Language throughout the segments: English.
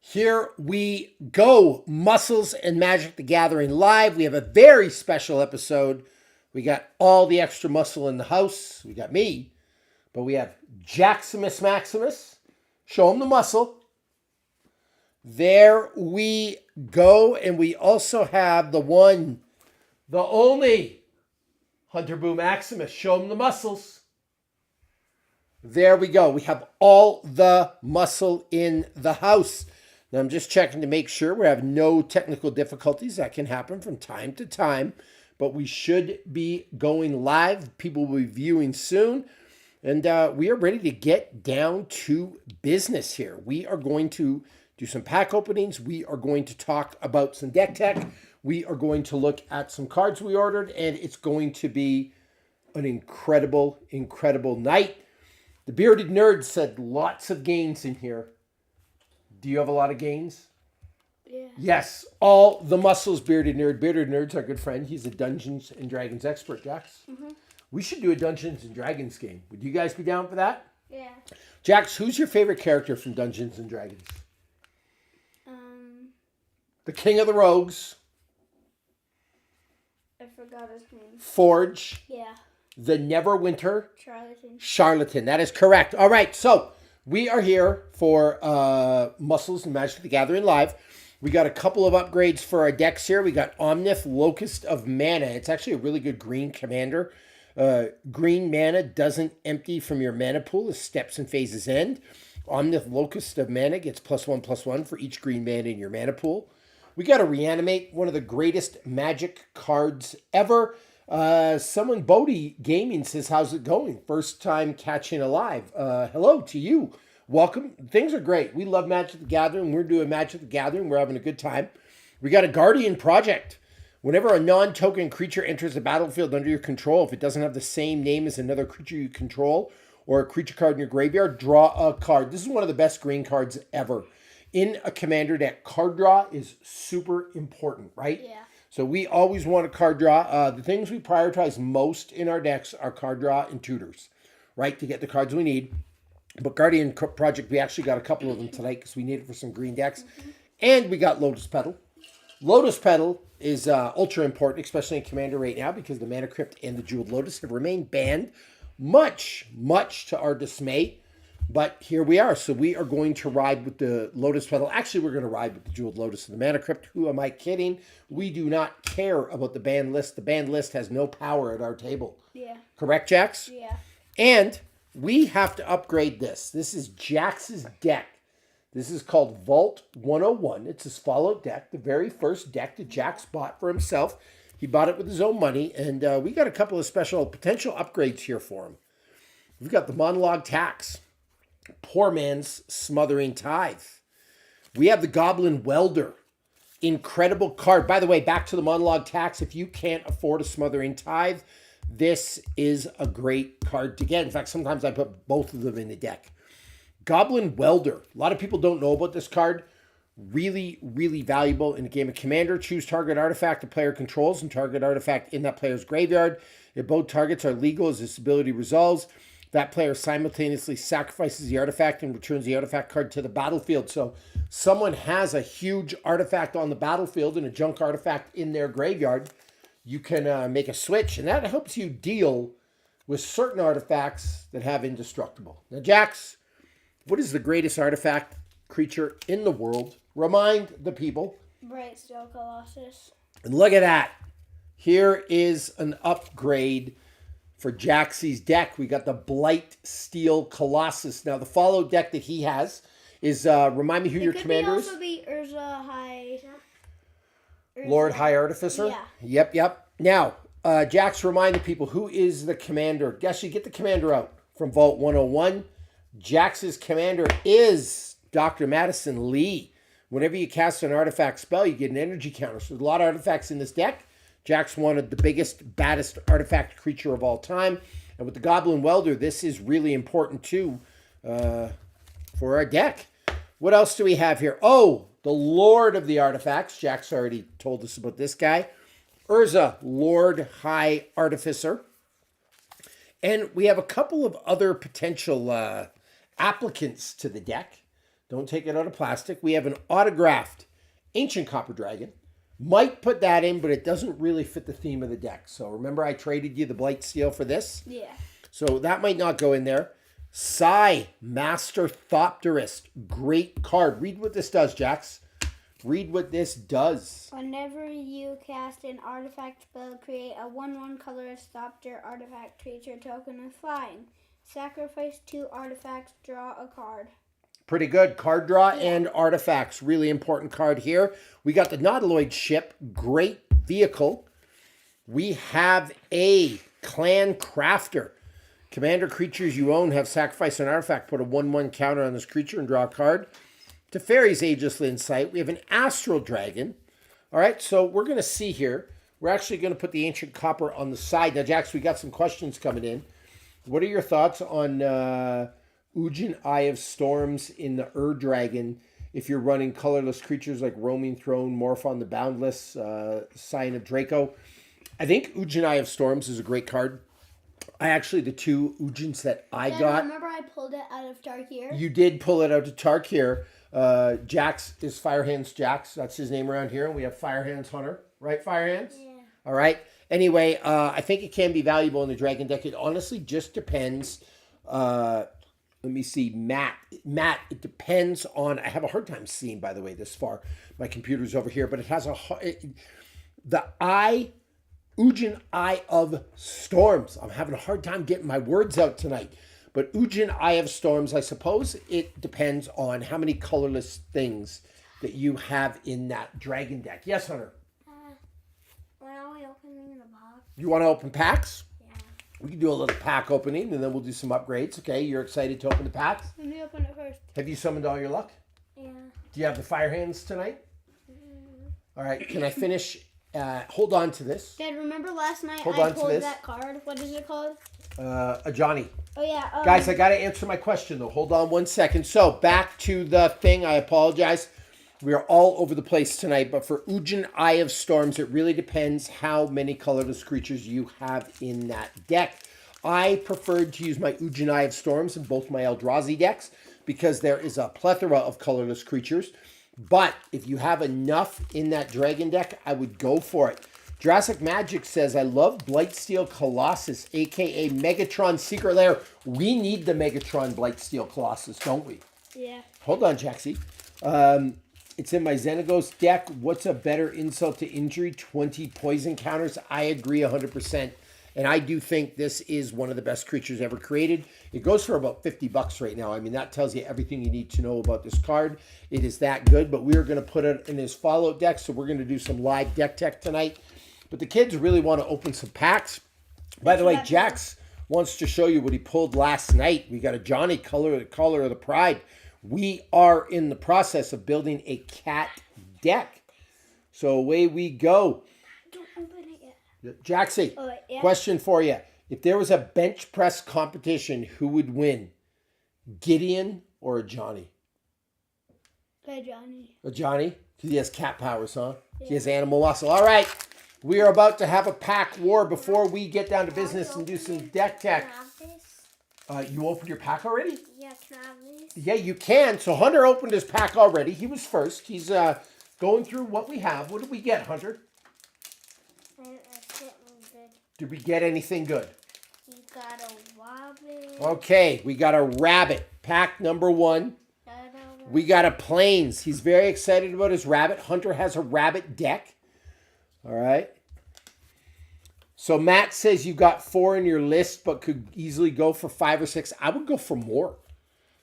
Here we go. Muscles and Magic the Gathering live. We have a very special episode. We got all the extra muscle in the house. We got me, but we have Jaximus Maximus. Show him the muscle. There we go. And we also have the one, the only Hunter Boo Maximus. Show him the muscles. There we go. We have all the muscle in the house. Now I'm just checking to make sure we have no technical difficulties. That can happen from time to time, but we should be going live. People will be viewing soon. And we are ready to get down to business here. We are going to do some pack openings. We are going to talk about some deck tech. We are going to look at some cards we ordered, and it's going to be an incredible, incredible night. The Bearded Nerd said lots of gains in here. Do you have a lot of gains? Yeah. Yes, all the muscles, Bearded Nerd. Bearded Nerd's our good friend. He's a Dungeons and Dragons expert, Jax. Mm-hmm. We should do a Dungeons and Dragons game. Would you guys be down for that? Yeah. Jax, who's your favorite character from Dungeons and Dragons? The King of the Rogues. I forgot his name. Forge. Yeah. The Neverwinter. Charlatan. Charlatan. That is correct. All right, so we are here for Muscles and Magic the Gathering Live. We got a couple of upgrades for our decks here. We got Omnith Locust of Mana. It's actually a really good green commander. Green mana doesn't empty from your mana pool as steps and phases end. Omnith Locust of Mana gets +1/+1 for each green mana in your mana pool. We got to Reanimate, one of the greatest Magic cards ever. Someone, Bodie Gaming, says, how's it going? First time catching alive. Hello to you. Welcome. Things are great. We love Magic the Gathering. We're doing Magic the Gathering. We're having a good time. We got a Guardian Project. Whenever a non-token creature enters the battlefield under your control, if it doesn't have the same name as another creature you control or a creature card in your graveyard, draw a card. This is one of the best green cards ever. In a commander deck, card draw is super important, right? Yeah. So we always want a card draw. The things we prioritize most in our decks are card draw and tutors, right? To get the cards we need. But Guardian Project, we actually got a couple of them tonight because we need it for some green decks. Mm-hmm. And we got Lotus Petal. Lotus Petal is ultra important, especially in Commander right now, because the Mana Crypt and the Jeweled Lotus have remained banned, much to our dismay. But here we are. So we are going to ride with the Lotus Petal. Actually, we're going to ride with the Jeweled Lotus and the Mana Crypt. Who am I kidding? We do not care about the banned list. The banned list has no power at our table. Yeah. Correct, Jax? Yeah. And we have to upgrade this. This is Jax's deck. This is called Vault 101. It's his Fallout deck, the very first deck that Jax bought for himself. He bought it with his own money, and we got a couple of special potential upgrades here for him. We've got the Monologue Tax, Poor Man's Smothering Tithe. We have the Goblin Welder, incredible card. By the way, back to the Monologue Tax. If you can't afford a Smothering Tithe, this is a great card to get. In fact, sometimes I put both of them in the deck. Goblin Welder. A lot of people don't know about this card. Really valuable in a game of Commander. Choose target artifact the player controls and target artifact in that player's graveyard. If both targets are legal as this ability resolves, that player simultaneously sacrifices the artifact and returns the artifact card to the battlefield. So someone has a huge artifact on the battlefield and a junk artifact in their graveyard. You can make a switch, and that helps you deal with certain artifacts that have indestructible. Now, Jax, what is the greatest artifact creature in the world? Remind the people. Bright Steel Colossus. And look at that. Here is an upgrade for Jaxie's deck. We got the Blight Steel Colossus. Now, the follow deck that he has is, remind me who your commander is. It could be Urza High... Lord High Artificer? Yeah. Yep. Now, Jax, remind the people, who is the commander? Actually, get the commander out from Vault 101. Jax's commander is Dr. Madison Lee. Whenever you cast an artifact spell, you get an energy counter. So there's a lot of artifacts in this deck. Jax wanted the biggest, baddest artifact creature of all time. And with the Goblin Welder, this is really important too for our deck. What else do we have here? Oh, the Lord of the Artifacts. Jax already told us about this guy. Urza, Lord High Artificer. And we have a couple of other potential applicants to the deck. Don't take it out of plastic. We have an autographed Ancient Copper Dragon. Might put that in, but it doesn't really fit the theme of the deck. So remember I traded you the Blight Steel for this? Yeah. So that might not go in there. Psy, Master Thopterist. Great card. Read what this does, Jax. Read what this does. Whenever you cast an artifact spell, create a 1/1 colorless Thopter artifact creature token with flying. Sacrifice 2 artifacts, draw a card. Pretty good. Card draw and artifacts. Really important card here. We got the Nautiloid ship. Great vehicle. We have a Clan Crafter. Commander creatures you own have sacrificed an artifact. Put a 1/1 counter on this creature and draw a card. Teferi's Ageless Insight. We have an Astral Dragon. All right, so we're going to see here. We're actually going to put the Ancient Copper on the side. Now, Jax, we got some questions coming in. What are your thoughts on Ujin Eye of Storms in the Dragon if you're running colorless creatures like Roaming Throne, Morph on the Boundless, Sign of Draco? I think Ujin Eye of Storms is a great card. The 2 Ujins that I got. Remember I pulled it out of Tarkir? You did pull it out of Tarkir. Jax is Firehands Jax. That's his name around here. And we have Firehands Hunter. Right, Firehands? Yeah. All right. Anyway, I think it can be valuable in the Dragon deck. It honestly just depends. Let me see. Matt, it depends on... I have a hard time seeing, by the way, this far. My computer's over here. But it has Ujin Eye of Storms. I'm having a hard time getting my words out tonight. But Ujin Eye of Storms, I suppose it depends on how many colorless things that you have in that Dragon deck. Yes, Hunter? When are we opening the box? You want to open packs? Yeah. We can do a little pack opening, and then we'll do some upgrades. Okay, you're excited to open the packs? Let me open it first. Have you summoned all your luck? Yeah. Do you have the Fire Hands tonight? All right, can I finish? Hold on to this. Dad, remember last night Hold I on to pulled this. that card? What is it called? A Johnny. Oh, yeah. Guys, I got to answer my question, though. Hold on 1 second. So, back to the thing. I apologize. We are all over the place tonight. But for Ujin Eye of Storms, it really depends how many colorless creatures you have in that deck. I preferred to use my Ujin Eye of Storms in both my Eldrazi decks because there is a plethora of colorless creatures. But if you have enough in that Dragon deck, I would go for it. Jurassic Magic says, I love Blightsteel Colossus, a.k.a. Megatron Secret Lair. We need the Megatron Blightsteel Colossus, don't we? Yeah. Hold on, Jaxie. It's in my Xenagos deck. What's a better insult to injury? 20 poison counters. I agree 100%. And I do think this is one of the best creatures ever created. It goes for about $50 right now. I mean, that tells you everything you need to know about this card. It is that good, but we are going to put it in his Fallout deck, so we're going to do some live deck tech tonight. But the kids really want to open some packs. By the way, Jax wants to show you what he pulled last night. We got a Johnny Color of the Pride. We are in the process of building a cat deck. So away we go. Don't open it yet. Jaxie, Yeah. question for you. If there was a bench press competition, who would win? Gideon or a Johnny? Okay, Johnny. A Johnny? Because he has cat powers, huh? Yeah. He has animal muscle. All right. We are about to have a pack war before we get down to business and do some deck tech. You opened your pack already? Yeah, can I have these? Yeah, you can. So Hunter opened his pack already. He was first. He's going through what we have. What did we get, Hunter? Did we get anything good? You got a rabbit. Okay, we got a rabbit. Pack number 1. We got a plains. He's very excited about his rabbit. Hunter has a rabbit deck. All right. So Matt says you got 4 in your list, but could easily go for 5 or 6. I would go for more.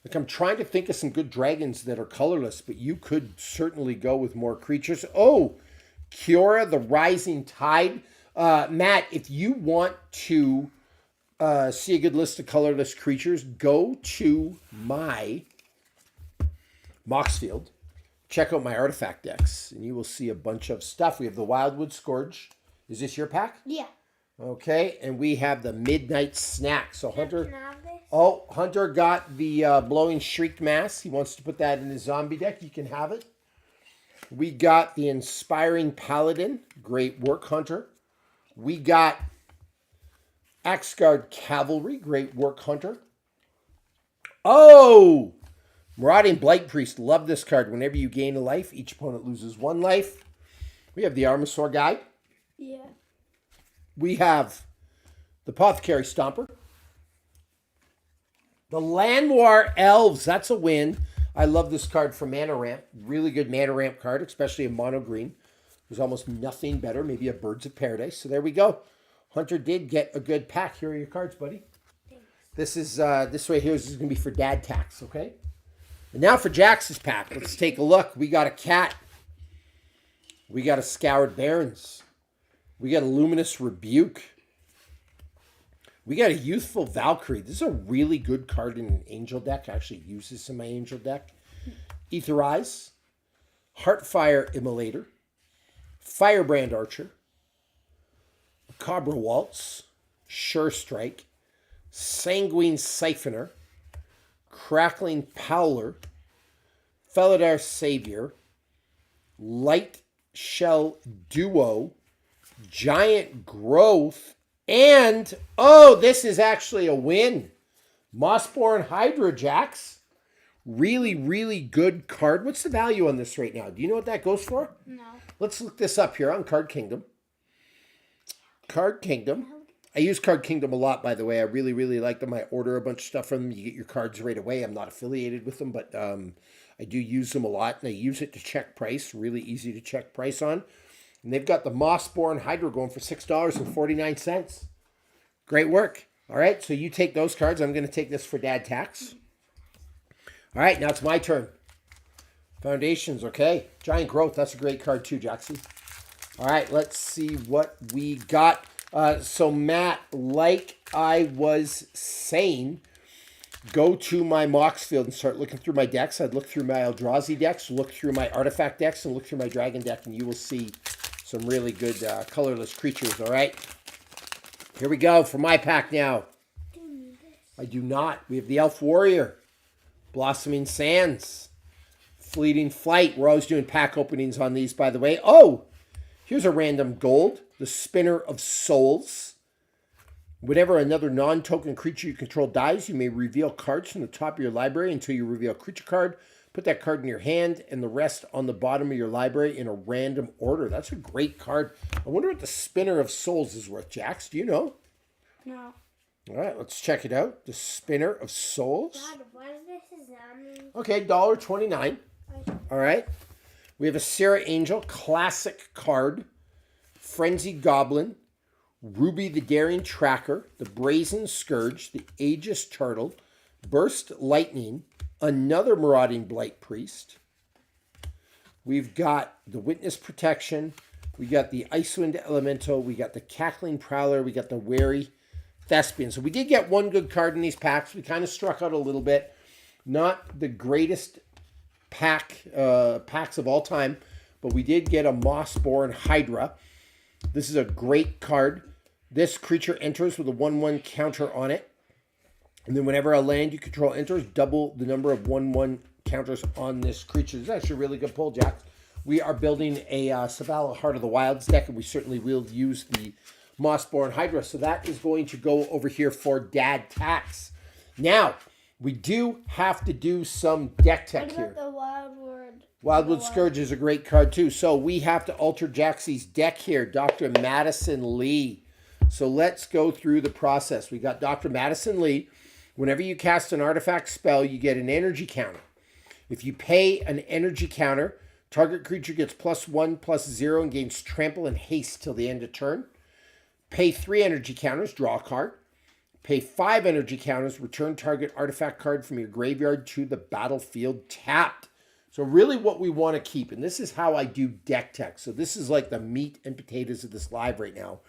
Like, I'm trying to think of some good dragons that are colorless, but you could certainly go with more creatures. Oh, Kiora, the Rising Tide. Matt, if you want to see a good list of colorless creatures, go to my Moxfield. Check out my artifact decks, and you will see a bunch of stuff. We have the Wildwood Scourge. Is this your pack? Yeah. Okay, and we have the Midnight Snack. So Hunter... Can I have this? Oh, Hunter got the Blowing Shriek Mass. He wants to put that in his zombie deck. You can have it. We got the Inspiring Paladin. Great work, Hunter. We got Axgard Cavalry. Great work, Hunter. Oh! Marauding Blight Priest. Love this card. Whenever you gain a life, each opponent loses 1 life. We have the Armasaur Guide. Yeah. We have the Apothecary Stomper. The Llanowar Elves. That's a win. I love this card for Mana Ramp. Really good Mana Ramp card, especially in mono green. There's almost nothing better. Maybe a Birds of Paradise. So there we go. Hunter did get a good pack. Here are your cards, buddy. Thanks. This is this right here is going to be for Dad Tax, okay? And now for Jax's pack. Let's take a look. We got a Cat. We got a Scoured Barrens. We got a Luminous Rebuke. We got a Youthful Valkyrie. This is a really good card in an Angel deck. I actually use this in my Angel deck. Ether Eyes. Heartfire Immolator. Firebrand Archer. Cobra Waltz. Sure Strike. Sanguine Siphoner. Crackling Powler. Felidar Savior. Light Shell Duo. Giant Growth. And, oh, this is actually a win. Mossborn Hydra, Jax. Really, really good card. What's the value on this right now? Do you know what that goes for? No. Let's look this up here on Card Kingdom. Card Kingdom. I use Card Kingdom a lot, by the way. I really, really like them. I order a bunch of stuff from them. You get your cards right away. I'm not affiliated with them, but I do use them a lot. And I use it to check price. Really easy to check price on. And they've got the Mossborn Hydra going for $6.49. Great work. All right, so you take those cards. I'm going to take this for Dad Tax. All right, now it's my turn. Foundations, okay. Giant Growth, that's a great card too, Jackson. All right, let's see what we got. So, Matt, like I was saying, go to my Mox field and start looking through my decks. I'd look through my Eldrazi decks, look through my Artifact decks, and look through my Dragon deck, and you will see some really good colorless creatures, all right? Here we go for my pack now. I do not. We have the Elf Warrior, Blossoming Sands, Fleeting Flight. We're always doing pack openings on these, by the way. Oh, here's a random gold, the Spinner of Souls. Whenever another non-token creature you control dies, you may reveal cards from the top of your library until you reveal a creature card. Put that card in your hand and the rest on the bottom of your library in a random order. That's a great card. I wonder what the Spinner of Souls is worth, Jax. Do you know? No. All right, let's check it out. The Spinner of Souls. Dad, what is this? Okay, $1.29. All right. We have a Sarah Angel classic card. Frenzied Goblin. Ruby the Daring Tracker. The Brazen Scourge. The Aegis Turtle. Burst Lightning. Another Marauding Blight Priest. We've got the Witness Protection. We got the Icewind Elemental. We got the Cackling Prowler. We got the Wary Thespian. So we did get one good card in these packs. We kind of struck out a little bit. Not the greatest packs of all time, but we did get a Mossborn Hydra. This is a great card. This creature enters with a 1/1 counter on it. And then whenever a land you control enters, double the number of 1/1 counters on this creature. This is actually a really good pull, Jack. We are building a Savala Heart of the Wilds deck, and we certainly will use the Mossborn Hydra. So that is going to go over here for Dad Tax. Now, we do have to do some deck tech here. What about the Wildwood? Wildwood Scourge is a great card too. So we have to alter Jaxie's deck here, Dr. Madison Lee. So let's go through the process. We got Dr. Madison Lee. Whenever you cast an artifact spell, you get an energy counter. If you pay an energy counter, target creature gets +1/+0 and gains trample and haste till the end of turn. Pay 3 energy counters, draw a card. Pay 5 energy counters, return target artifact card from your graveyard to the battlefield tapped. So really what we want to keep, and this is how I do deck tech. So this is like the meat and potatoes of this live right now.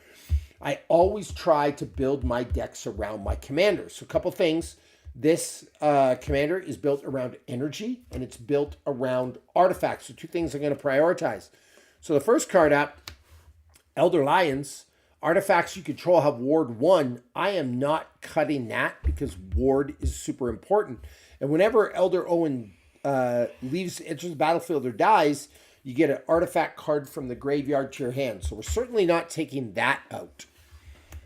I always try to build my decks around my commanders. So a couple things. This commander is built around energy, and it's built around artifacts. So 2 things I'm going to prioritize. So the first card up, Elder Lions. Artifacts you control have Ward 1. I am not cutting that because Ward is super important. And whenever Elder Owen enters the battlefield or dies, you get an artifact card from the graveyard to your hand. So we're certainly not taking that out.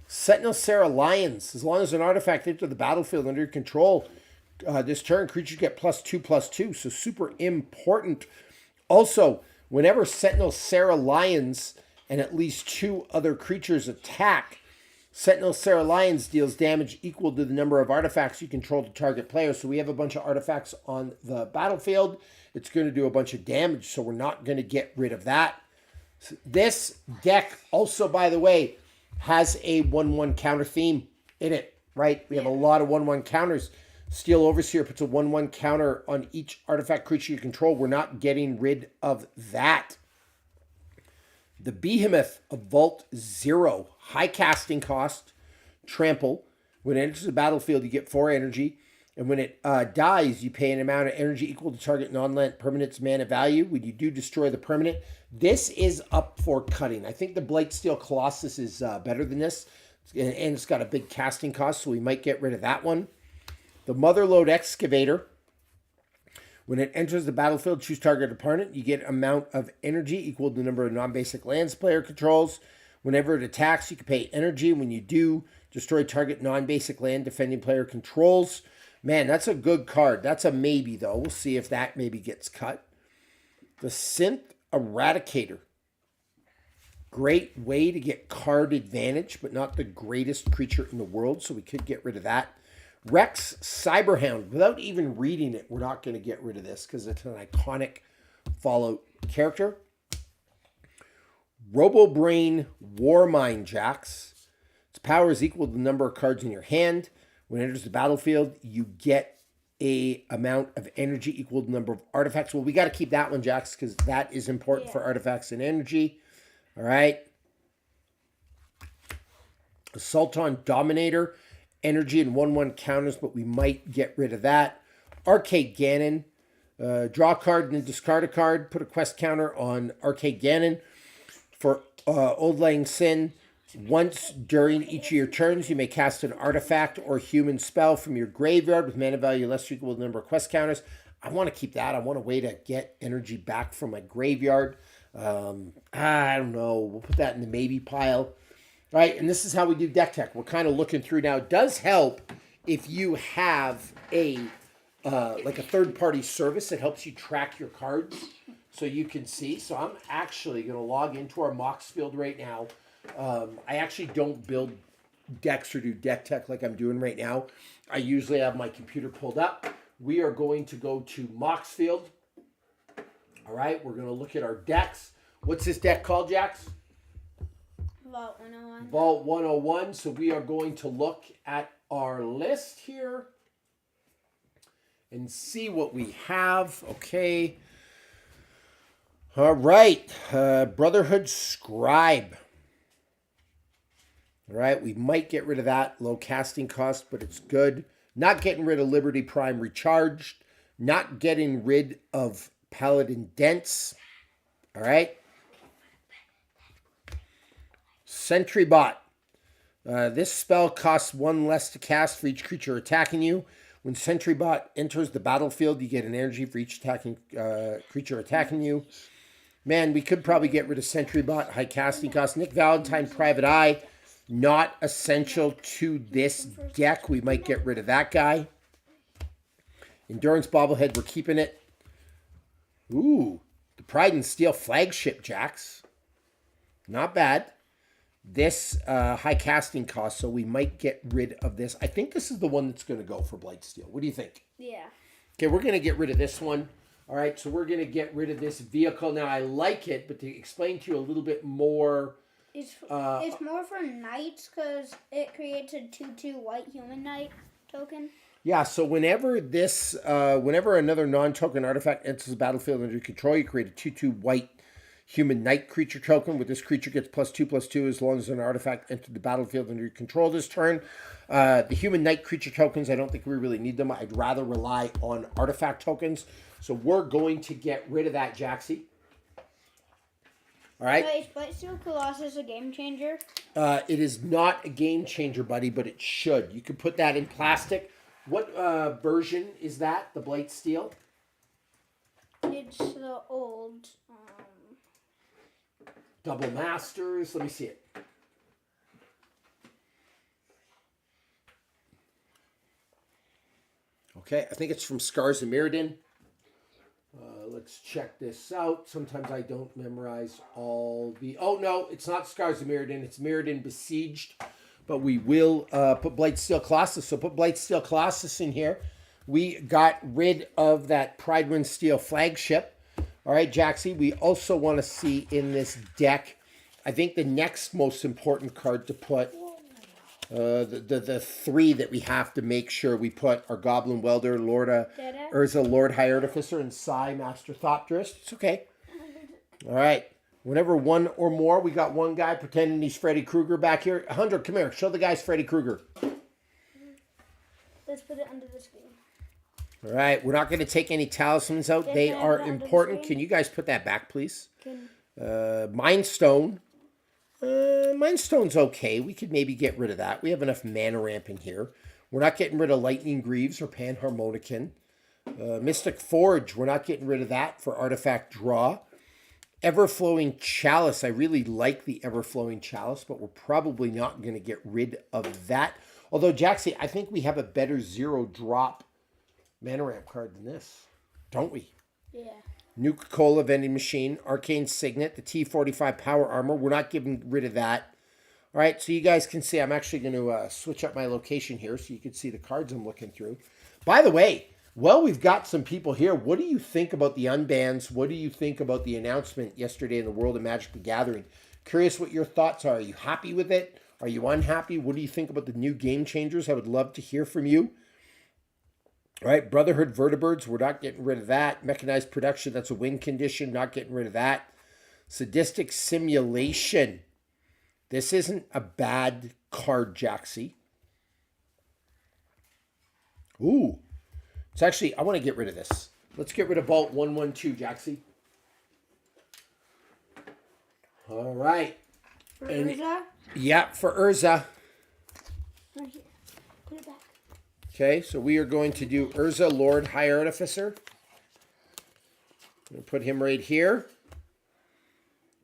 Sentinel Sarah Lions. As long as an artifact enters the battlefield under your control, this turn, creatures get +2/+2, so super important. Also, whenever Sentinel Sarah Lions and at least 2 other creatures attack, Sentinel Sarah Lions deals damage equal to the number of artifacts you control to target players. So we have a bunch of artifacts on the battlefield. It's going to do a bunch of damage, so we're not going to get rid of that. This deck also, by the way, has a 1/1 counter theme in it, right? We have a lot of 1/1 counters. Steel Overseer puts a 1/1 counter on each artifact creature you control. We're not getting rid of that. The Behemoth of Vault 0, high casting cost, trample. When it enters the battlefield, you get 4 energy. And when it dies, you pay an amount of energy equal to target non-land permanent's mana value. When you do destroy the permanent, this is up for cutting. I think the Blightsteel Colossus is better than this. And it's got a big casting cost, so we might get rid of that one. The Motherlode Excavator. When it enters the battlefield, choose target opponent. You get amount of energy equal to the number of non-basic lands player controls. Whenever it attacks, you can pay energy. When you do, destroy target non-basic land defending player controls. Man, that's a good card. That's a maybe, though. We'll see if that maybe gets cut. The Synth Eradicator. Great way to get card advantage, but not the greatest creature in the world, so we could get rid of that. Rex Cyberhound. Without even reading it, we're not going to get rid of this because it's an iconic Fallout character. RoboBrain Warmind Jax. Its power is equal to the number of cards in your hand. When it enters the battlefield, you get a amount of energy equal to the number of artifacts. Well, we got to keep that one, Jax, because that is important for artifacts and energy. All right. Assaulton Dominator. Energy and 1/1 counters, but we might get rid of that. Arcade Ganon. Draw a card and then discard a card. Put a quest counter on Arcade Ganon. For Old Lang Sin, once during each of your turns, you may cast an artifact or human spell from your graveyard with mana value less or equal to the number of quest counters. I want to keep that. I want a way to get energy back from my graveyard. I don't know. We'll put that in the maybe pile. Right, and this is how we do deck tech. We're kind of looking through now. It does help if you have a like a third-party service that helps you track your cards so you can see. So I'm actually going to log into our Mox field right now. I actually don't build decks or do deck tech like I'm doing right now. I usually have my computer pulled up. We are going to go to Mox field. All right, we're going to look at our decks. What's this deck called, Jax? Vault 101. Vault 101. So we are going to look at our list here and see what we have. Okay. All right. Brotherhood Scribe. All right. We might get rid of that. Low casting cost, but it's good. Not getting rid of Liberty Prime Recharged. Not getting rid of Paladin Dents. All right. Sentry Bot. This spell costs 1 less to cast for each creature attacking you. When Sentry Bot enters the battlefield, you get an energy for each attacking creature attacking you. Man, we could probably get rid of Sentry Bot. High casting cost. Nick Valentine, Private Eye. Not essential to this deck. We might get rid of that guy. Endurance Bobblehead, we're keeping it. Ooh, the Pride and Steel Flagship, Jax. Not bad. This high casting cost, so we might get rid of this. I think this is the one that's going to go for Blightsteel. What do you think? Yeah. Okay, we're going to get rid of this one. All right, so we're going to get rid of this vehicle. Now, I like it, but to explain to you a little bit more... It's more for knights because it creates a 2/2 white human knight token. Yeah, so whenever this, whenever another non-token artifact enters the battlefield under your control, you create a 2/2 white human knight creature token. With this creature gets +2/+2 as long as an artifact entered the battlefield under your control this turn. The human knight creature tokens, I don't think we really need them. I'd rather rely on artifact tokens. So we're going to get rid of that, Jaxie. All right. Wait, is Blightsteel Colossus a game changer? It is not a game changer, buddy, but it should. You can put that in plastic. What version is that? The Blightsteel? It's the old. Double Masters. Let me see it. Okay, I think it's from Scars of Mirrodin. Let's check this out. Sometimes I don't memorize all the... Oh, no, it's not Scars of Mirrodin. It's Mirrodin Besieged. But we will put Blightsteel Colossus. So put Blightsteel Colossus in here. We got rid of that Pride Wind Steel flagship. All right, Jaxie, we also want to see in this deck, I think the next most important card to put, the three that we have to make sure we put are Goblin Welder, Urza, Lord High Artificer, and Psy, Master Thopterist. It's okay. All right. Whenever one or more, we got one guy pretending he's Freddy Krueger back here. 100, come here. Show the guys Freddy Krueger. Let's put it under the screen. All right. We're not going to take any talismans out. They are important. Can you guys put that back, please? Mind Stone. Mind Stone's okay. We could maybe get rid of that. We have enough mana ramp in here. We're not getting rid of Lightning Greaves or Panharmonicon. Mystic Forge. We're not getting rid of that for artifact draw. Everflowing Chalice. I really like the Everflowing Chalice, but we're probably not going to get rid of that. Although, Jaxie, I think we have a better 0-drop mana ramp card than this. Don't we? Yeah. Nuka-Cola Vending Machine, Arcane Signet, the T45 Power Armor. We're not getting rid of that. All right, so you guys can see I'm actually going to switch up my location here so you can see the cards I'm looking through. By the way, well, we've got some people here. What do you think about the Unbans? What do you think about the announcement yesterday in the World of Magic the Gathering? Curious what your thoughts are. Are you happy with it? Are you unhappy? What do you think about the new game changers? I would love to hear from you. All right, Brotherhood Vertibirds, we're not getting rid of that. Mechanized Production, that's a win condition, not getting rid of that. Sadistic Simulation. This isn't a bad card, Jaxie. Ooh. It's actually, I want to get rid of this. Let's get rid of Vault 112, Jaxie. All right. For Urza? Yeah, for Urza. Right here. Put it back. Okay, so we are going to do Urza, Lord High Artificer. We'll put him right here.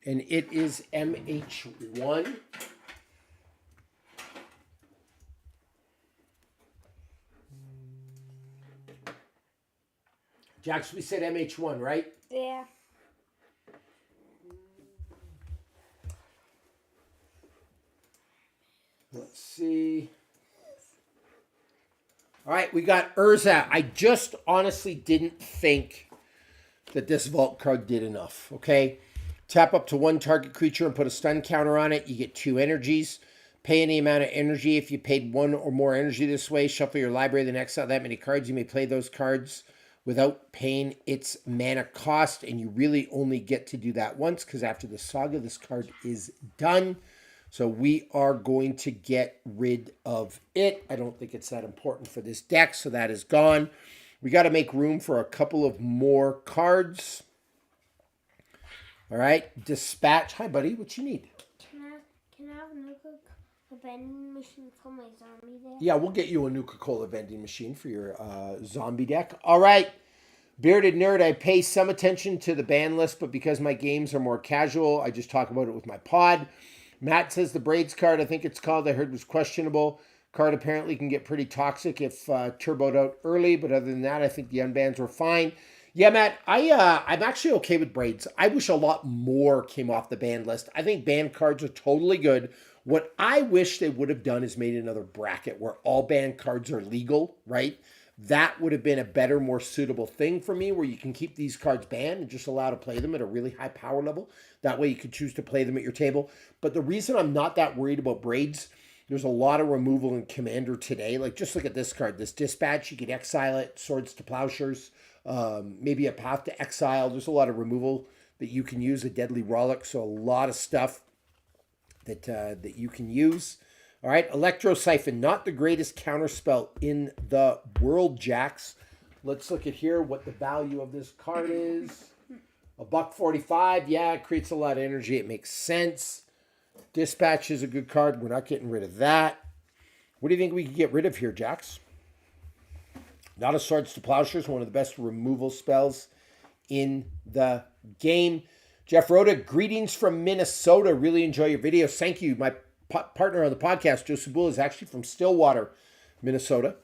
And it is MH1. Jax, we said MH1, right? Yeah. Let's see. All right, we got Urza. I just honestly didn't think that this vault card did enough, okay? Tap up to one target creature and put a stun counter on it. You get 2 energies. Pay any amount of energy. If you paid 1 or more energy this way, shuffle your library, then exile that many cards. You may play those cards without paying its mana cost, and you really only get to do that once because after the saga, this card is done. So we are going to get rid of it. I don't think it's that important for this deck, so that is gone. We got to make room for a couple of more cards. All right, Dispatch. Hi, buddy. What you need? Can I have a vending machine for my zombie deck? Yeah, we'll get you a Nuka-Cola vending machine for your zombie deck. All right. Bearded Nerd, I pay some attention to the ban list, but because my games are more casual, I just talk about it with my pod. Matt says the Braids card, I think it's called, I heard was questionable. Card apparently can get pretty toxic if turboed out early, but other than that, I think the Unbans were fine. Yeah, Matt, I'm actually okay with Braids. I wish a lot more came off the ban list. I think ban cards are totally good. What I wish they would have done is made another bracket where all ban cards are legal, right? That would have been a better, more suitable thing for me, where you can keep these cards banned and just allow to play them at a really high power level. That way you could choose to play them at your table. But the reason I'm not that worried about Braids, there's a lot of removal in Commander today. Like, just look at this card. This Dispatch, you could exile it, Swords to Plowshares, maybe a Path to Exile. There's a lot of removal that you can use, a Deadly Rollick, so a lot of stuff that you can use. All right, Electro Siphon, not the greatest counterspell in the world, Jax. Let's look at here what the value of this card is. $1.45. Yeah, it creates a lot of energy. It makes sense. Dispatch is a good card. We're not getting rid of that. What do you think we could get rid of here, Jax? Not a Swords to Plowshares, one of the best removal spells in the game. Jeff Rhoda, greetings from Minnesota. Really enjoy your videos. Thank you. My partner on the podcast, Joe Sabula, is actually from Stillwater, Minnesota.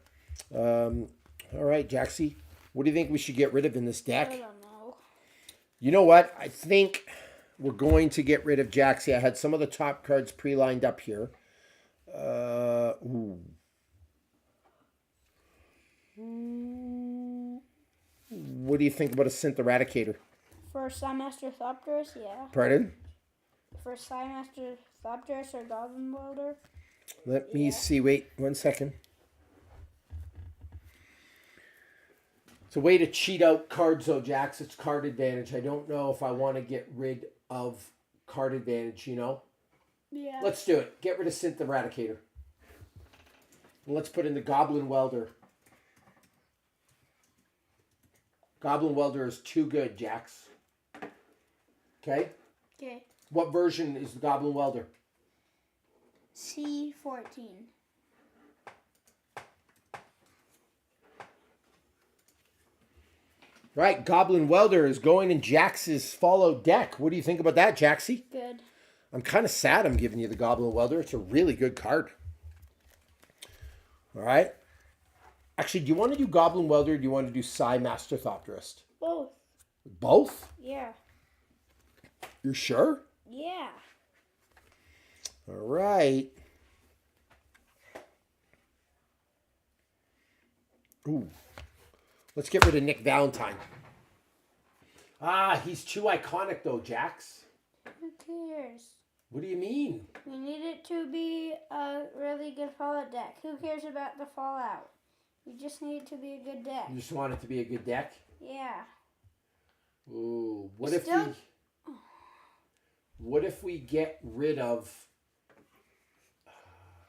All right, Jaxie. What do you think we should get rid of in this I deck? don't know. You know what? I think we're going to get rid of Jaxie. I had some of the top cards pre-lined up here. Ooh. What do you think about a Synth Eradicator? For Psymaster Thopterus, yeah. Pardon? For Psymaster Thopterus or Goblin Welder. Let me see. Wait 1 second. It's a way to cheat out cards, though, Jax. It's card advantage. I don't know if I want to get rid of card advantage, you know? Yeah. Let's do it. Get rid of Synth Eradicator. And let's put in the Goblin Welder. Goblin Welder is too good, Jax. Okay? Okay. What version is the Goblin Welder? C14. Right, Goblin Welder is going in Jax's Fallout deck. What do you think about that, Jaxie? Good. I'm kind of sad I'm giving you the Goblin Welder. It's a really good card. All right. Actually, do you want to do Goblin Welder or do you want to do Psymaster Thopterist? Both. Both? Yeah. You're sure? Yeah. All right. Ooh. Let's get rid of Nick Valentine. Ah, he's too iconic though, Jax. Who cares? What do you mean? We need it to be a really good Fallout deck. Who cares about the Fallout? We just need it to be a good deck. You just want it to be a good deck? Yeah. Ooh, what if we get rid of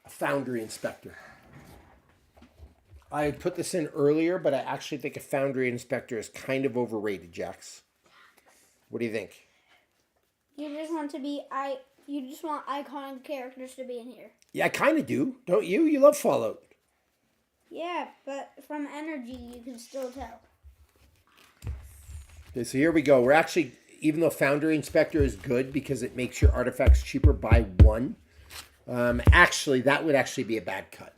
a Foundry Inspector? I put this in earlier, but I actually think a Foundry Inspector is kind of overrated, Jax. What do you think? You just want iconic characters to be in here. Yeah, I kind of do. Don't you? You love Fallout. Yeah, but from energy you can still tell. Okay, so here we go. We're actually, even though Foundry Inspector is good because it makes your artifacts cheaper by 1, actually, that would actually be a bad cut.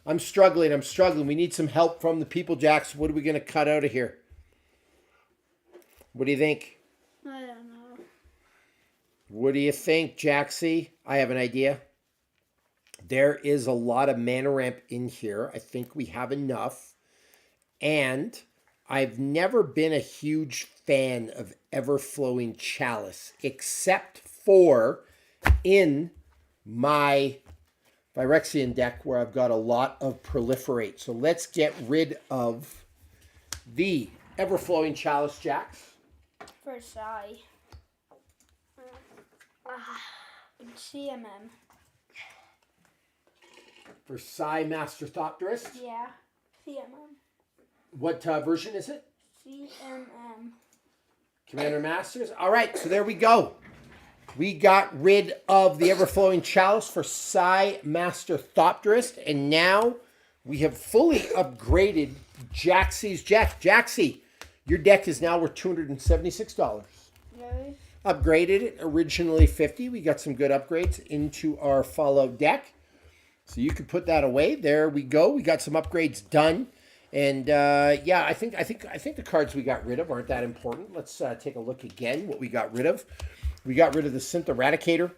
I'm struggling. We need some help from the people, Jax. What are we going to cut out of here? What do you think? I don't know. What do you think, Jaxie? I have an idea. There is a lot of mana ramp in here. I think we have enough. And I've never been a huge fan of ever-flowing chalice, except for in my Phyrexian deck where I've got a lot of proliferate. So let's get rid of the ever-flowing chalice, Jax. For Psy. CMM. For Psymaster Thopterist. Yeah. CMM. What version is it? CMM. Commander Masters. All right, so there we go. We got rid of the ever-flowing chalice for Psymaster Thopterist, and now we have fully upgraded Jaxie's deck. Jaxie, your deck is now worth $276. Really? Upgraded it, originally $50. We got some good upgrades into our Fallout deck. So you can put that away. There we go. We got some upgrades done. And yeah, I think the cards we got rid of aren't that important. Let's take a look again what we got rid of. We got rid of the Synth Eradicator.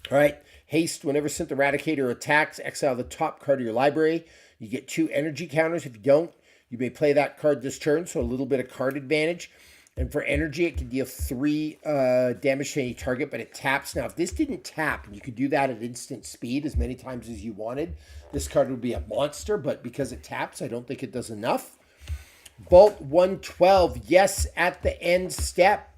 All right. Haste, whenever Synth Eradicator attacks, exile the top card of your library. You get 2 energy counters. If you don't, you may play that card this turn, so a little bit of card advantage. And for energy, it can deal 3 damage to any target, but it taps. Now, if this didn't tap, and you could do that at instant speed as many times as you wanted, this card would be a monster, but because it taps, I don't think it does enough. Bolt 112, yes, at the end step,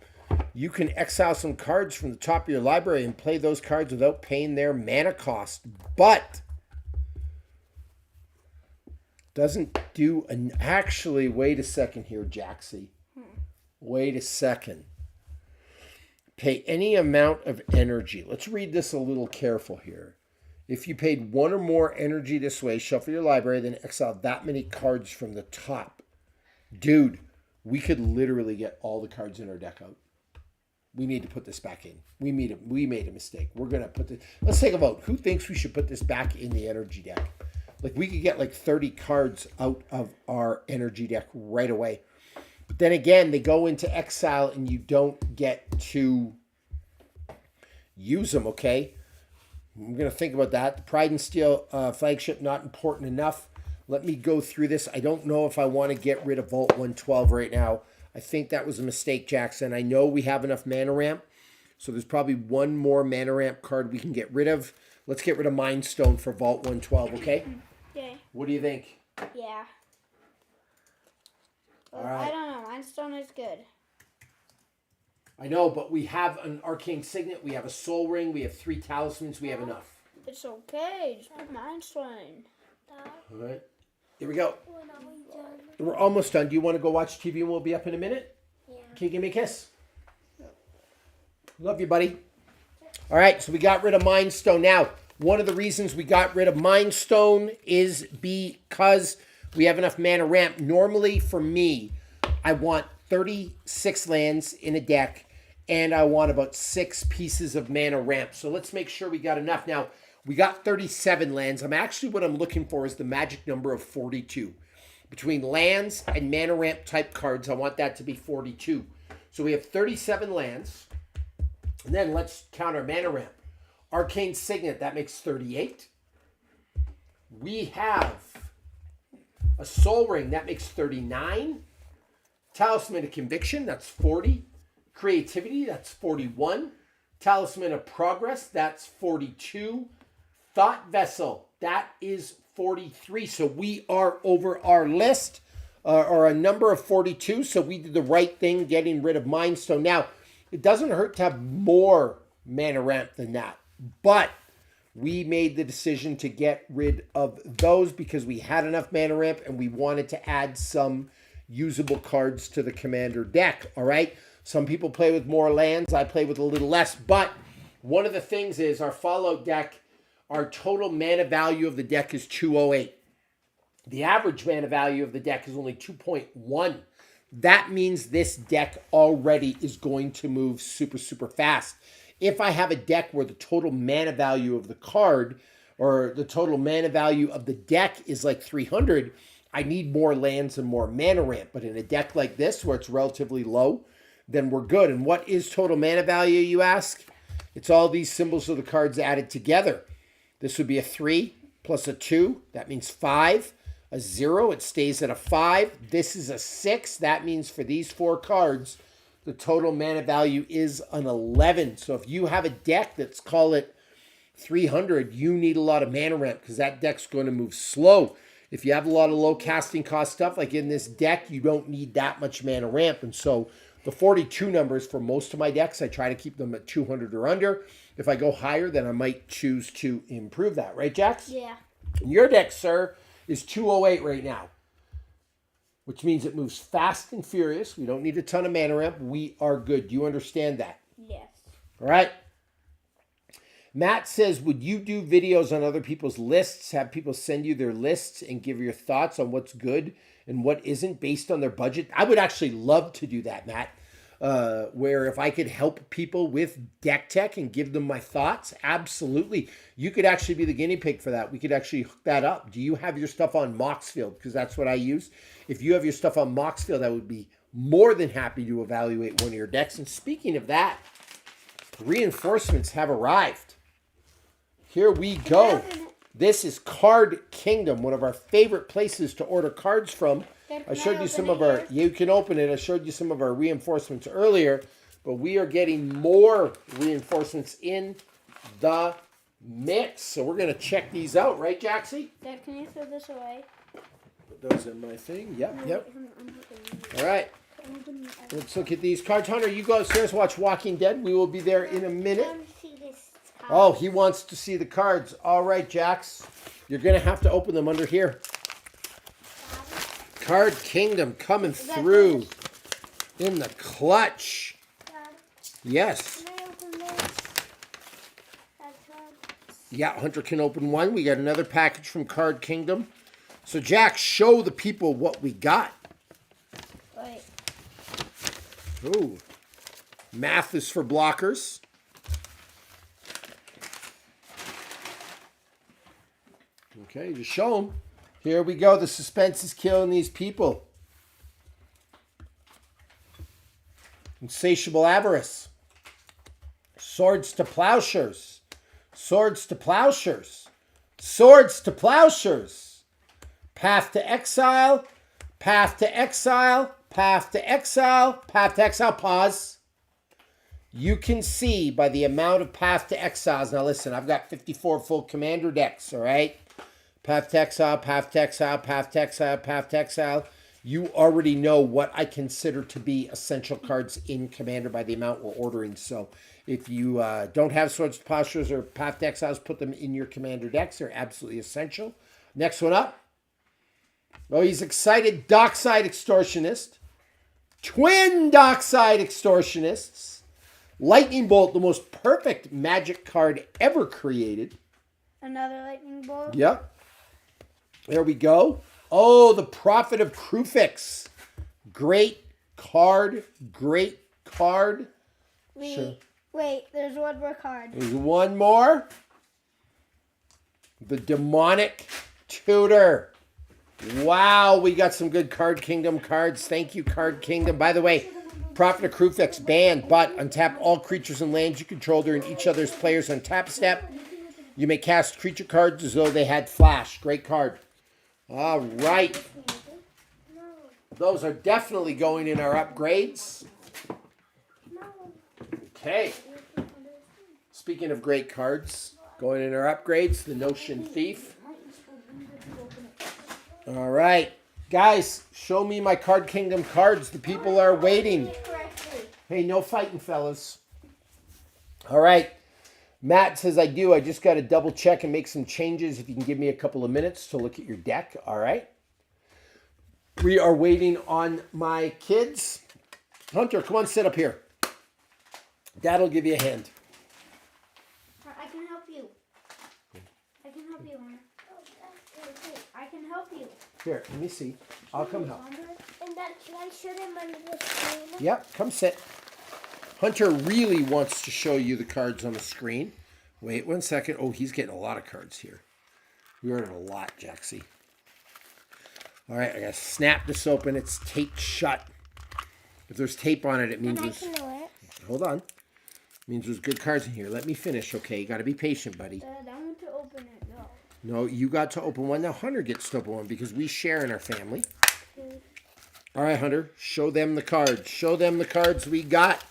you can exile some cards from the top of your library and play those cards without paying their mana cost. But doesn't do an... Actually, wait a second here, Jaxie. Wait a second. Pay any amount of energy. Let's read this a little careful here. If you paid 1 or more energy this way, shuffle your library, then exile that many cards from the top. Dude, we could literally get all the cards in our deck out. We need to put this back in. We made a mistake. We're going to put this... Let's take a vote. Who thinks we should put this back in the energy deck? Like we could get like 30 cards out of our energy deck right away. But then again, they go into exile and you don't get to use them, okay? I'm going to think about that. The Pride and Steel flagship, not important enough. Let me go through this. I don't know if I want to get rid of Vault 112 right now. I think that was a mistake, Jackson. I know we have enough mana ramp, so there's probably one more mana ramp card we can get rid of. Let's get rid of Mind Stone for Vault 112, okay? Okay. What do you think? Yeah. Well, All right. I don't know. Mind Stone is good. I know, but we have an Arcane Signet, we have a Soul Ring, we have 3 Talismans, we have enough. It's okay. Just put Mind Stone. All right. Here we go. We're almost done. Do you want to go watch TV and we'll be up in a minute? Yeah. Okay, give me a kiss. Love you, buddy. All right, so we got rid of Mind Stone. Now, one of the reasons we got rid of Mind Stone is because we have enough mana ramp. Normally, for me, I want 36 lands in a deck, and I want about 6 pieces of mana ramp. So let's make sure we got enough. Now, we got 37 lands. What I'm looking for is the magic number of 42. Between lands and mana ramp type cards, I want that to be 42. So we have 37 lands. And then let's count our mana ramp. Arcane Signet, that makes 38. We have a Soul Ring, that makes 39. Talisman of Conviction, that's 40. Creativity, that's 41. Talisman of Progress, that's 42. Thought Vessel, that is 43. So we are over our list, or a number of 42. So we did the right thing getting rid of Mind Stone. Now, it doesn't hurt to have more mana ramp than that. But we made the decision to get rid of those because we had enough mana ramp and we wanted to add some usable cards to the commander deck. All right. Some people play with more lands. I play with a little less. But one of the things is our Fallout deck, our total mana value of the deck is 208. The average mana value of the deck is only 2.1. That means this deck already is going to move super, super fast. If I have a deck where the total mana value of the card or the total mana value of the deck is like 300, I need more lands and more mana ramp. But in a deck like this where it's relatively low, then we're good. And what is total mana value, you ask? It's all these symbols of the cards added together. This would be a 3 plus a 2. That means 5. A 0, it stays at a 5. This is a 6. That means for these 4 cards, the total mana value is an 11. So if you have a deck that's, call it 300, you need a lot of mana ramp because that deck's going to move slow. If you have a lot of low casting cost stuff, like in this deck, you don't need that much mana ramp. And so the 42 numbers for most of my decks, I try to keep them at 200 or under. If I go higher, then I might choose to improve that. Right, Jax? Yeah. Your deck, sir, is 208 right now, which means it moves fast and furious. We don't need a ton of mana ramp. We are good. Do you understand that? Yes. All right. Matt says, would you do videos on other people's lists, have people send you their lists and give your thoughts on what's good and what isn't based on their budget? I would actually love to do that, Matt. Where if I could help people with deck tech and give them my thoughts, absolutely. You could actually be the guinea pig for that. We could actually hook that up. Do you have your stuff on Moxfield? Because that's what I use. If you have your stuff on Moxfield, I would be more than happy to evaluate one of your decks. And speaking of that, reinforcements have arrived. Here we go. This is Card Kingdom, one of our favorite places to order cards from. I showed you some of our, you can open it. I showed you some of our reinforcements earlier, but we are getting more reinforcements in the mix. So we're going to check these out, right, Jaxie? Dad, can you throw this away? Put those in my thing. Yep. All right. Let's look at these cards. Hunter, you go upstairs, watch Walking Dead. We will be there in a minute. Oh, he wants to see the cards. All right, Jax. You're going to have to open them under here. Card Kingdom coming through in the clutch. Yes. Can I open this? Yeah, Hunter can open one. We got another package from Card Kingdom. So, Jack, show the people what we got. Wait. Ooh. Math is for blockers. Okay, just show them. Here we go. The suspense is killing these people. Insatiable avarice. Swords to plowshares. Swords to plowshares. Swords to plowshares. Path to exile. Path to exile. Path to exile. Path to exile. Pause. You can see by the amount of path to exiles. Now listen, I've got 54 full commander decks, all right? Path to exile, path to exile, path to exile, path to exile. You already know what I consider to be essential cards in Commander by the amount we're ordering. So if you don't have Swords to Plowshares or Path to Exiles, put them in your Commander decks. They're absolutely essential. Next one up. Oh, he's excited. Dockside Extortionist. Twin Dockside Extortionists. Lightning Bolt, the most perfect magic card ever created. Another lightning bolt. Yep. There we go. Oh, the Prophet of Krufix. Great card. Great card. Wait, there's one more card. There's one more. The Demonic Tutor. Wow, we got some good Card Kingdom cards. Thank you, Card Kingdom. By the way, Prophet of Krufix banned, but untap all creatures and lands you control during each other's players' untap step. You may cast creature cards as though they had flash. Great card. All right. Those are definitely going in our upgrades. Okay. Speaking of great cards, going in our upgrades, the Notion Thief. All right. Guys, show me my Card Kingdom cards. The people are waiting. Hey, no fighting, fellas. All right. Matt says, I do. I just got to double check and make some changes. If you can give me a couple of minutes to look at your deck. All right. We are waiting on my kids. Hunter, come on, sit up here. Dad'll give you a hand. I can help you. I can help you, Hunter. I can help you. Here, let me see. I'll come help. And Dad, can I show them under the screen? Yep, come sit. Hunter really wants to show you the cards on the screen. Wait 1 second. Oh, he's getting a lot of cards here. We ordered a lot, Jaxie. All right, I got to snap this open. It's taped shut. If there's tape on it, it means And I there's... can know it. Hold on. It means there's good cards in here. Let me finish, okay? You got to be patient, buddy. Dad, I want to open it. No. No, you got to open one. Now Hunter gets to open one because we share in our family. All right, Hunter, show them the cards. Show them the cards we got.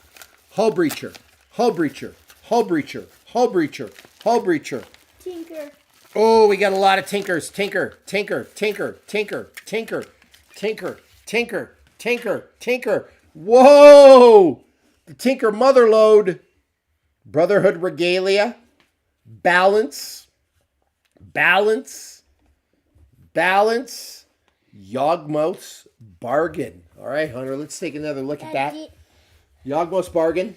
Hull Breacher, Hull Breacher, Hull Breacher, Hull Breacher, Hull Breacher. Tinker. Oh, we got a lot of Tinkers. Tinker, Tinker, Tinker, Tinker, Tinker, Tinker, Tinker, Tinker, Tinker. Whoa! The Tinker Motherlode. Brotherhood Regalia. Balance. Balance. Balance. Yawgmoth's Bargain. All right, Hunter, let's take another look at that. Yawgmoth's Bargain.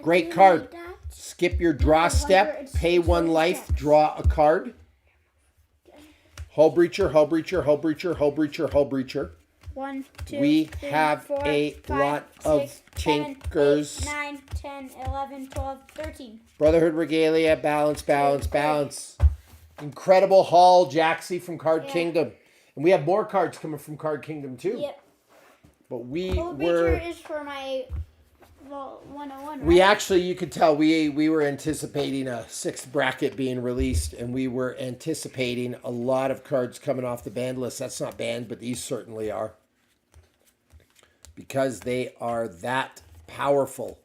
Great card. Skip your draw step. Pay 1 life. Draw a card. Hull Breacher, Hull Breacher, Hull Breacher, Hull Breacher, Hull Breacher. 1, 2, We 3, have 4, a 5, lot of 6, 7, Tinkers. 8, 9, 10, 11, 12, 13. Brotherhood Regalia. Balance, balance, balance. Incredible Haul, Jaxie from Card Kingdom. And we have more cards coming from Card Kingdom too. Yep. But we Full were... Breacher is for my 101, right? We actually, you could tell, we were anticipating a 6th bracket being released, and we were anticipating a lot of cards coming off the banned list. That's not banned, but these certainly are. Because they are that powerful.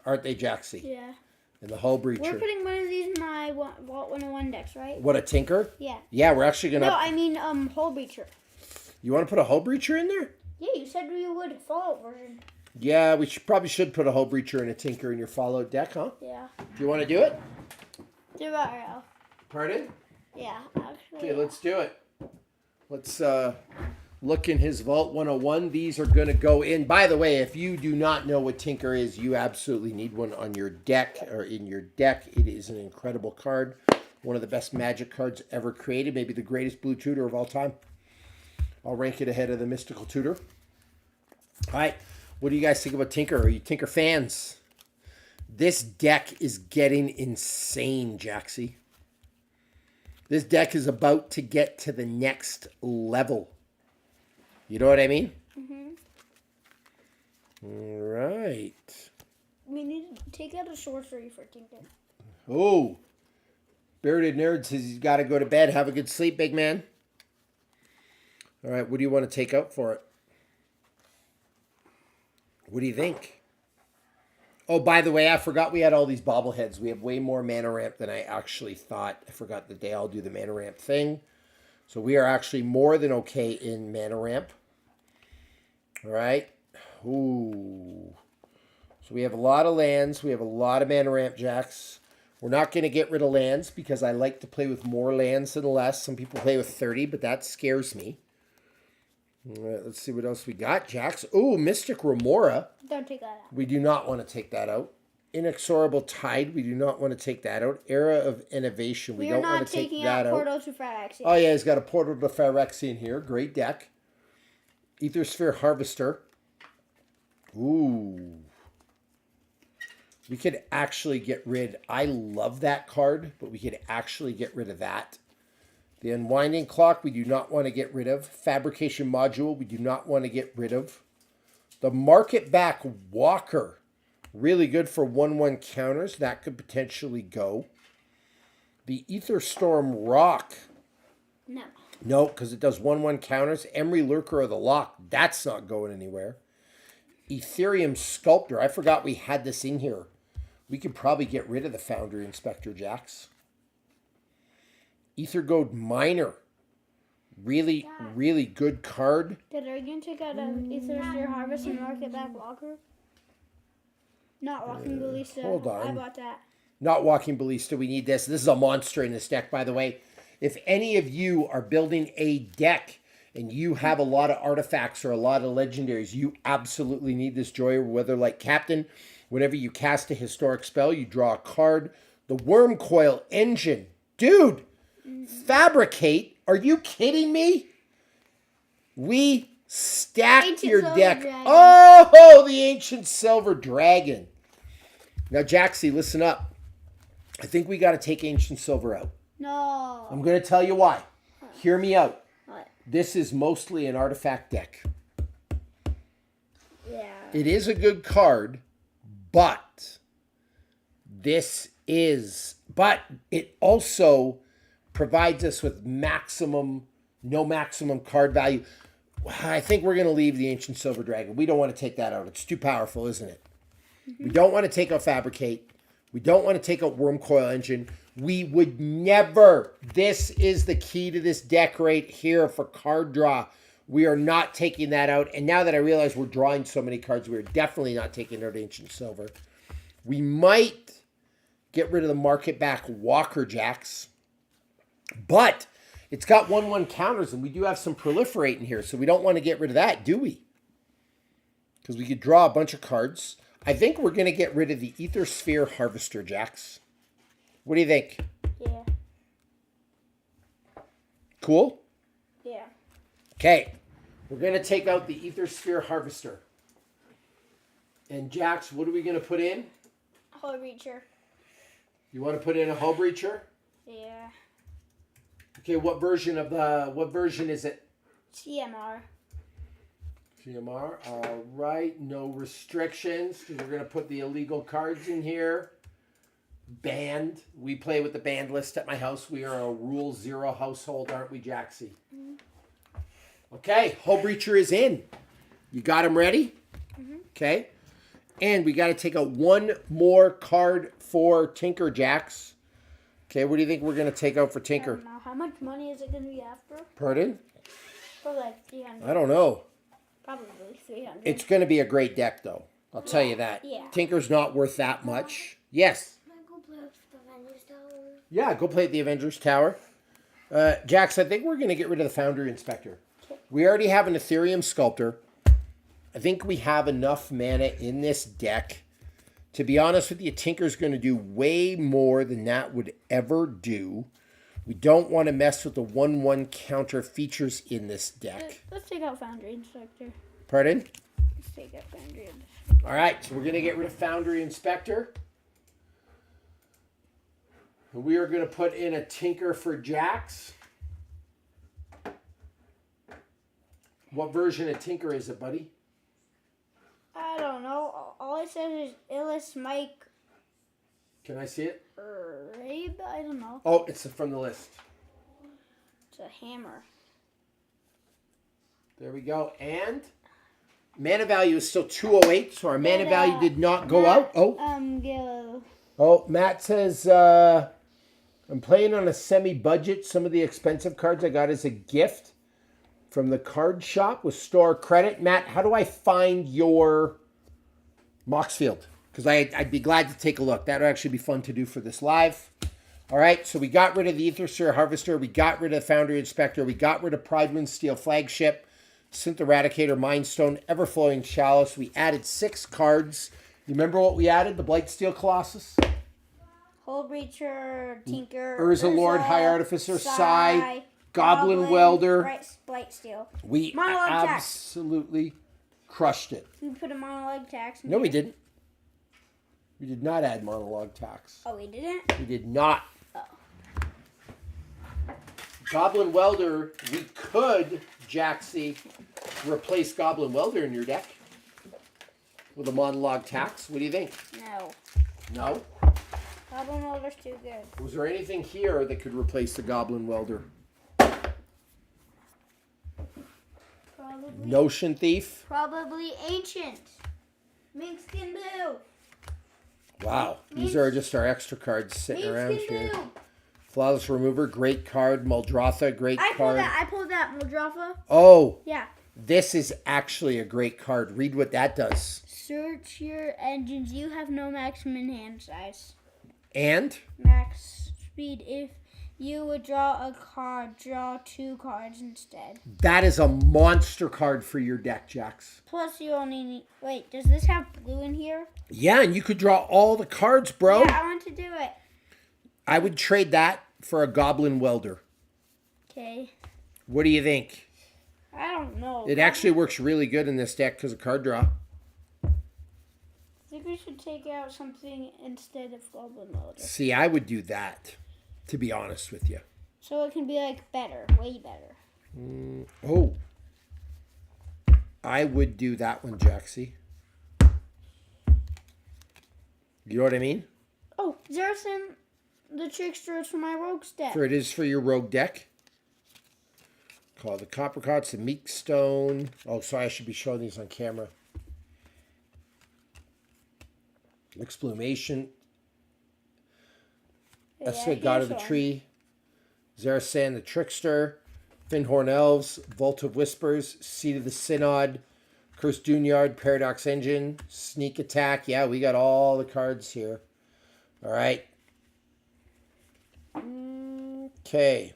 Aren't they, Jaxie? Yeah. And the Hull Breacher. We're putting one of these in my Vault 101 decks, right? What, a Tinker? Yeah. Yeah, we're actually going to... No, I mean, Hull Breacher. You want to put a Hull Breacher in there? Yeah, you said we would. Fallout version. Yeah, we probably should put a Hull Breacher and a Tinker in your Fallout deck, huh? Yeah. Do you want to do it? Do that, Ralph. Pardon? Yeah, actually. Okay, let's do it. Let's look in his Vault 101. These are going to go in. By the way, if you do not know what Tinker is, you absolutely need one on your deck or in your deck. It is an incredible card. One of the best Magic cards ever created. Maybe the greatest blue tutor of all time. I'll rank it ahead of the Mystical Tutor. All right. What do you guys think about Tinker? Are you Tinker fans? This deck is getting insane, Jaxie. This deck is about to get to the next level. You know what I mean? Mm-hmm. All right. We need to take out a sorcery for Tinker. Oh. Bearded Nerd says he's got to go to bed. Have a good sleep, big man. All right, what do you want to take out for it? What do you think? Oh, by the way, I forgot we had all these bobbleheads. We have way more mana ramp than I actually thought. I forgot that they all do the mana ramp thing. So we are actually more than okay in mana ramp. All right. Ooh. So we have a lot of lands. We have a lot of mana ramp, Jacks. We're not going to get rid of lands because I like to play with more lands than less. Some people play with 30, but that scares me. All right, let's see what else we got, Jax. Ooh, Mystic Remora. Don't take that out. We do not want to take that out. Inexorable Tide. We do not want to take that out. Era of Innovation. We don't want to take that out. Portal to Phyrexia. Oh, yeah, he's got a Portal to Phyrexia in here. Great deck. Ether Sphere Harvester. Ooh. We could actually get rid. I love that card, but we could actually get rid of that. The Unwinding Clock, we do not want to get rid of. Fabrication Module, we do not want to get rid of. The Market Back Walker, really good for 1/1 counters. That could potentially go. The Ether Storm Rock. No. No, because it does 1/1 counters. Emery Lurker of the Lock, that's not going anywhere. Ethereum Sculptor, I forgot we had this in here. We could probably get rid of the Foundry Inspector, Jax. Ether Gold Miner. Really, really good card. Did I again take out an Ether Sphere Harvest and Market Back Walker? Not Walking Ballista. Hold on. I bought that. Not Walking Ballista. We need this. This is a monster in this deck, by the way. If any of you are building a deck and you have a lot of artifacts or a lot of legendaries, you absolutely need this Joy, whether like Captain, whenever you cast a historic spell, you draw a card. The Worm Coil Engine. Dude, Fabricate. Are you kidding me? We stacked Ancient your Silver deck. Dragon. Oh, the Ancient Silver Dragon. Now, Jaxie, listen up. I think we got to take Ancient Silver out. No. I'm going to tell you why. Hear me out. What? This is mostly an artifact deck. Yeah. It is a good card, but it also provides us with no maximum card value. I think we're going to leave the Ancient Silver Dragon. We don't want to take that out. It's too powerful, isn't it? Mm-hmm. We don't want to take out Fabricate. We don't want to take out Worm Coil Engine. We would never. This is the key to this deck right here for card draw. We are not taking that out. And now that I realize we're drawing so many cards, we're definitely not taking out Ancient Silver. We might get rid of the Market Back Walker Jacks. But it's got 1/1 counters, and we do have some Proliferate in here, so we don't want to get rid of that, do we? Because we could draw a bunch of cards. I think we're going to get rid of the Ether Sphere Harvester, Jax. What do you think? Yeah. Cool? Yeah. Okay. We're going to take out the Ether Sphere Harvester. And Jax, what are we going to put in? Hull Reacher. You want to put in a Hull Breacher? Yeah. Okay, what version is it? CMR. CMR. All right. No restrictions because we're going to put the illegal cards in here. Banned. We play with the banned list at my house. We are a Rule 0 household, aren't we, Jaxie? Mm-hmm. Okay. Hull Breacher is in. You got him ready? Mm-hmm. Okay. And we got to take out one more card for Tinker, Jax. Okay, what do you think we're going to take out for Tinker? I don't know. How much money is it going to be after? Pardon? Probably like 300. I don't know. Probably 300. It's going to be a great deck, though. I'll tell you that. Yeah. Tinker's not worth that much. Yes. Can I go play with the Avengers Tower? Yeah, go play at the Avengers Tower. Jax, I think we're going to get rid of the Foundry Inspector. We already have an Ethereum Sculptor. I think we have enough mana in this deck. To be honest with you, Tinker's going to do way more than that would ever do. We don't want to mess with the 1/1 counter features in this deck. Let's take out Foundry Inspector. Pardon? Let's take out Foundry Inspector. All right, so we're going to get rid of Foundry Inspector. We are going to put in a tinker for Jax. What version of tinker is it, buddy? I don't know. All it says is Illis Mike Can I see it? Rabe. I don't know. Oh, it's from the list. It's a hammer. There we go. And mana value is still 208, so our mana value did not go out. Oh, Go. oh, Matt says, I'm playing on a semi-budget. Some of the expensive cards I got as a gift from the card shop with store credit. Matt, how do I find your Moxfield? Because I'd be glad to take a look. That would actually be fun to do for this live. All right, so we got rid of the Aethersphere Harvester. We got rid of Foundry Inspector. We got rid of Pridewind Steel Flagship, Synth Eradicator, Mindstone, Everflowing Chalice. We added 6 cards. You remember what we added? The Blightsteel Colossus? Hole Breacher, Tinker, Urza Lord, High Artificer, Psy, Goblin Welder. Blight Steel. We Monologue tax. absolutely crushed it. We put a monologue tax in No, we here. didn't. We did not add monologue tax. Oh, we didn't? We did not. Oh. Goblin Welder, we could, Jaxie, replace Goblin Welder in your deck with a monologue tax. What do you think? No. No? Goblin Welder's too good. Was there anything here that could replace the Goblin Welder? Probably. Notion Thief? Probably Ancient. Mink Skin Blue. Wow. These are just our extra cards sitting Mink around Skin here. Blue. Flawless Remover, great card. Muldrotha, great card. I pulled that Muldrotha. Oh, Yeah. this is actually a great card. Read what that does. Search your engines. You have no maximum hand size. And Max speed. If you would draw a card, draw 2 cards instead. that is a monster card for your deck, Jax. Plus, you only need. Wait, does this have blue in here? Yeah, and you could draw all the cards, bro. Yeah, I want to do it. I would trade that for a Goblin Welder. Okay. What do you think? I don't know. It actually works really good in this deck because of card draw. I think we should take out something instead of Goblin Welder. See, I would do that, to be honest with you. So it can be like better, way better. Oh. I would do that one, Jaxie. You know what I mean? Oh, Zerson, the Trickster is for my rogue step. For it is for your rogue deck. Call the Coppercots, the Meekstone. Oh, sorry, I should be showing these on camera. Exclamation. Esca, God of the Tree. Zarasan, the Trickster. Finhorn Elves. Vault of Whispers. Seed of the Synod. Cursed Dunyard. Paradox Engine. Sneak Attack. Yeah, we got all the cards here. All right. Okay.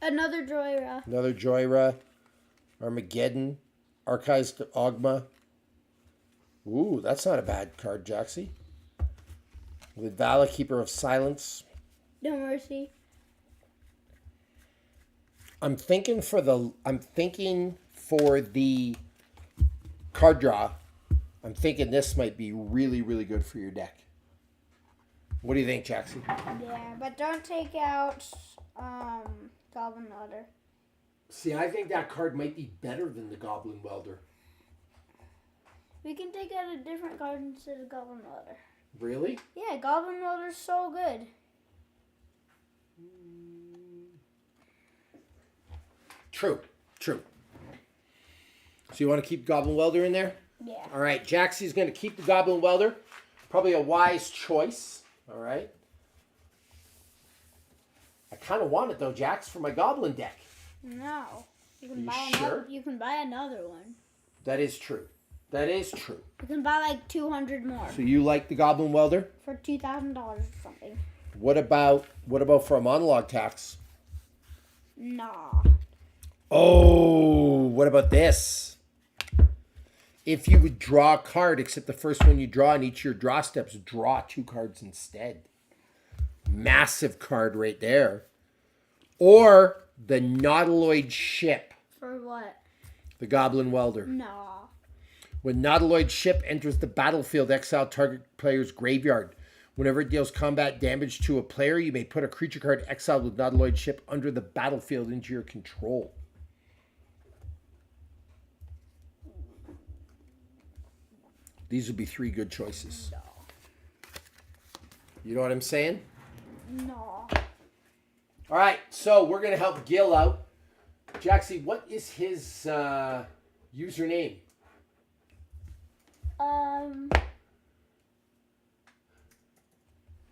Another Droira. Another Joyra. Armageddon. Archives to Ogma. Ooh, that's not a bad card, Jaxie. Lidvala, Keeper of Silence. No Mercy. I'm thinking for the card draw. I'm thinking this might be really, really good for your deck. What do you think, Jackson? Yeah, but don't take out Goblin Welder. See, I think that card might be better than the Goblin Welder. We can take out a different card instead of Goblin Welder. Really? Yeah, Goblin Welder's so good. True. So you want to keep Goblin Welder in there? Yeah. All right, Jaxie's going to keep the Goblin Welder. Probably a wise choice. All right. I kind of want it, though, Jax, for my Goblin deck. No. You can You buy sure? another. You can buy another one. That is true. You can buy like 200 more So you like the Goblin Welder? for $2,000 or something. What about for a monologue tax? Nah. Oh, what about this? If you would draw a card, except the first one you draw in each of your draw steps, draw 2 cards instead. Massive card right there. Or the Nautiloid Ship, For what? the Goblin Welder. Nah. When Nautiloid Ship enters the battlefield, exile target player's graveyard. Whenever it deals combat damage to a player, you may put a creature card exiled with Nautiloid ship under the battlefield into your control. These would be 3 good choices. No. You know what I'm saying? No. All right, so we're going to help Gil out. Jaxie, what is his username?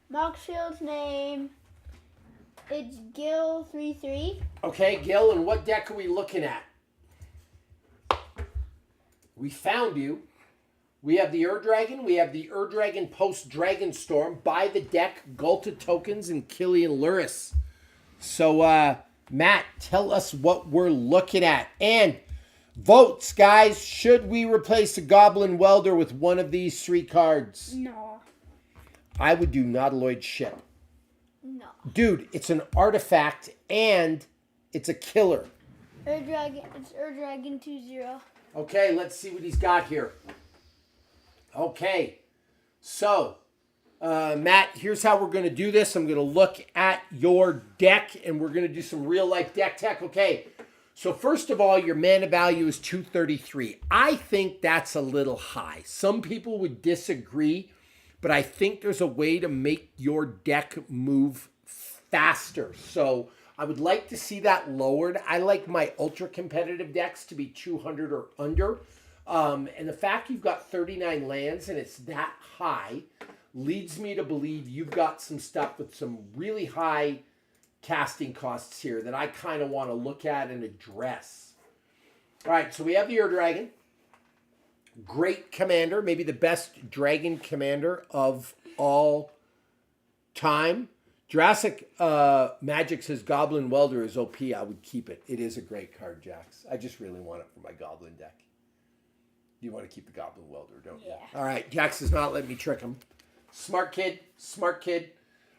Moxfield's name, it's Gil33. Okay, Gil, and what deck are we looking at? We found you. We have the Ur-Dragon. We have the Ur-Dragon post-Dragon Storm. Buy the deck, Gulta tokens, and Killian Luris. So, Matt, tell us what we're looking at. And votes, guys. Should we replace a Goblin Welder with one of these 3 cards? No. I would do Nautiloid ship. No. Dude, it's an artifact and it's a killer. It's Ur-Dragon 2-0. Okay, let's see what he's got here. Okay, so, Matt, here's how we're going to do this. I'm going to look at your deck, and we're going to do some real-life deck tech. Okay, so first of all, your mana value is 233. I think that's a little high. Some people would disagree, but I think there's a way to make your deck move faster. So I would like to see that lowered. I like my ultra-competitive decks to be 200 or under. And the fact you've got 39 lands and it's that high leads me to believe you've got some stuff with some really high casting costs here that I kind of want to look at and address. All right, so we have the Ur-Dragon. Great commander, maybe the best dragon commander of all time. Jurassic Magic says Goblin Welder is OP. I would keep it. It is a great card, Jax. I just really want it for my Goblin deck. You want to keep the Goblin Welder, don't you? Yeah. All right, Jax does not let me trick him. Smart kid, smart kid.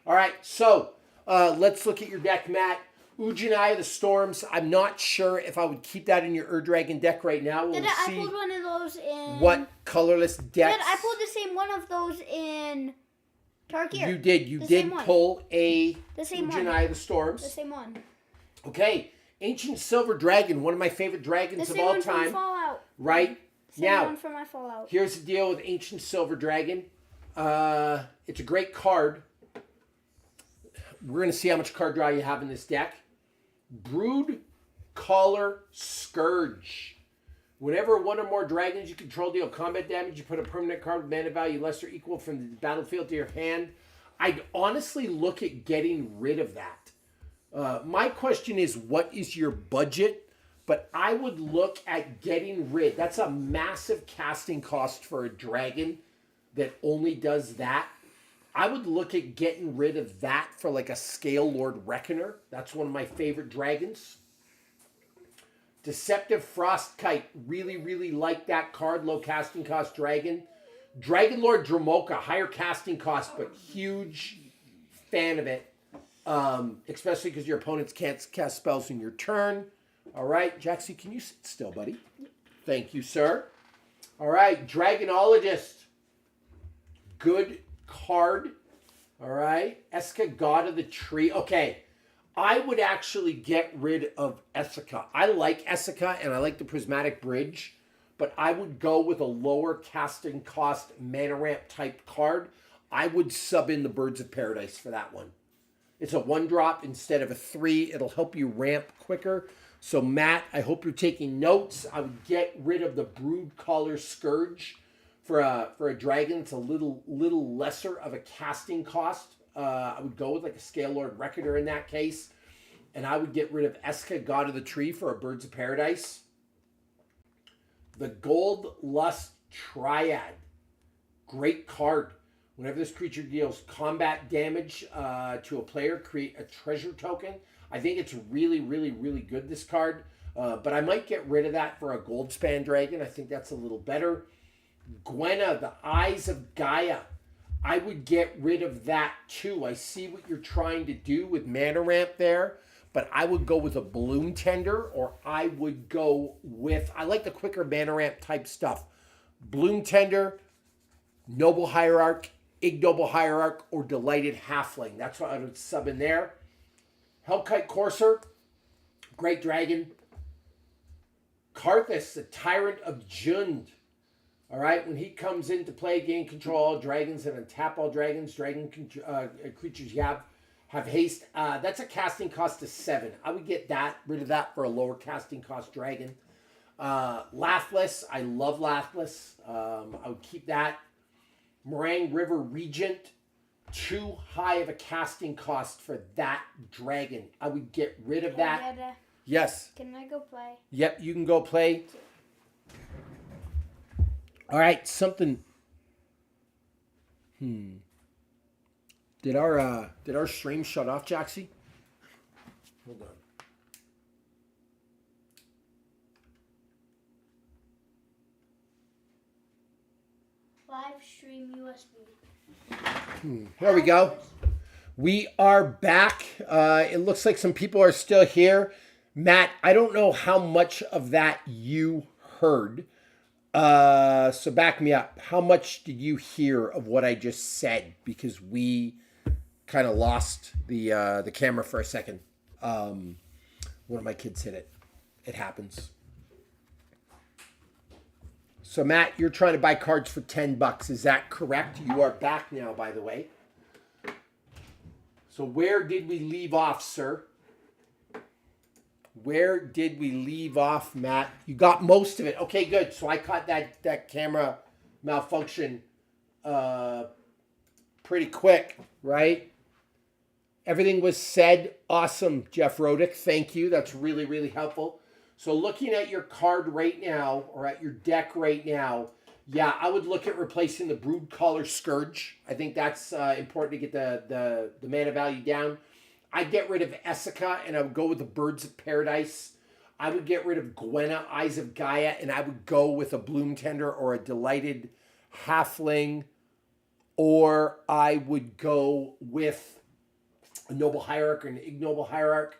All right, so let's look at your deck, Matt. Ujinai the Storms. I'm not sure if I would keep that in your Ur-Dragon deck right now. We'll I see pulled one of those in... what colorless decks. I pulled the same one of those in Tarkir. You did. You The did same one. pull a The same one. Ujinai the Storms. The same one. Okay, Ancient Silver Dragon, one of my favorite dragons The of same all one from time. Fallout. Right? Same Now, one from my Fallout. here's the deal with Ancient Silver Dragon. It's a great card. We're going to see how much card draw you have in this deck. Brood Caller Scourge. Whenever one or more dragons you control deal combat damage, you put a permanent card with mana value less or equal from the battlefield to your hand. I'd honestly look at getting rid of that. My question is, what is your budget? But I would look at getting rid. That's a massive casting cost for a dragon that only does that. I would look at getting rid of that for like a Scale Lord Reckoner. That's one of my favorite dragons. Deceptive Frostkite. Really, really like that card. Low casting cost dragon. Dragon Lord Dramoka. Higher casting cost, but huge fan of it. Especially because your opponents can't cast spells in your turn. All right, Jaxie, can you sit still, buddy? Thank you, sir. All right, Dragonologist. Good card. All right. Eska, God of the Tree. Okay. I would actually get rid of Esika. I like Esika and I like the Prismatic Bridge, but I would go with a lower casting cost mana ramp type card. I would sub in the Birds of Paradise for that one. It's a 1-drop instead of a 3. It'll help you ramp quicker. So Matt, I hope you're taking notes. I would get rid of the Brood Caller Scourge. For a dragon, it's a little lesser of a casting cost. I would go with like a Scale Lord Reckoner in that case. And I would get rid of Eska, God of the Tree, for a Birds of Paradise. The Gold Lust Triad. Great card. Whenever this creature deals combat damage to a player, create a treasure token. I think it's really, really, really good, this card. But I might get rid of that for a Goldspan Dragon. I think that's a little better. Gwenna, the Eyes of Gaia. I would get rid of that too. I see what you're trying to do with mana ramp there, but I would go with a Bloom Tender, or I would go with, I like the quicker mana ramp type stuff. Bloom Tender, Noble Hierarch, Ignoble Hierarch, or Delighted Halfling. That's what I would sub in there. Hellkite Courser, great dragon. Karthus, the Tyrant of Jund. All right, when he comes into play, gain control all dragons and untap all dragons. Creatures you have haste. That's a casting cost of 7. I would get rid of that for a lower casting cost dragon. Laughless, I love Laughless. I would keep that. Meringue River Regent, too high of a casting cost for that dragon. I would get rid of that. Yes. Can I go play? Yep, you can go play. All right, something. Did our stream shut off, Jaxie? Hold on. Live stream USB. There we go. We are back. It looks like some people are still here. Matt, I don't know how much of that you heard. So back me up. How much did you hear of what I just said? Because we kind of lost the camera for a second. One of my kids hit it. It happens. So Matt, you're trying to buy cards for $10. Is that correct? You are back now, by the way. So where did we leave off, sir? Where did we leave off, Matt? You got most of it. Okay, good. So I caught that camera malfunction pretty quick, right? Everything was said. Awesome, Jeff Rodick. Thank you. That's really, really helpful. So looking at your card right now, or at your deck right now, yeah, I would look at replacing the Brood Collar Scourge. I think that's important to get the mana value down. I'd get rid of Essica, and I would go with the Birds of Paradise. I would get rid of Gwenna, Eyes of Gaia, and I would go with a Bloom Tender or a Delighted Halfling, or I would go with a Noble Hierarch or an Ignoble Hierarch.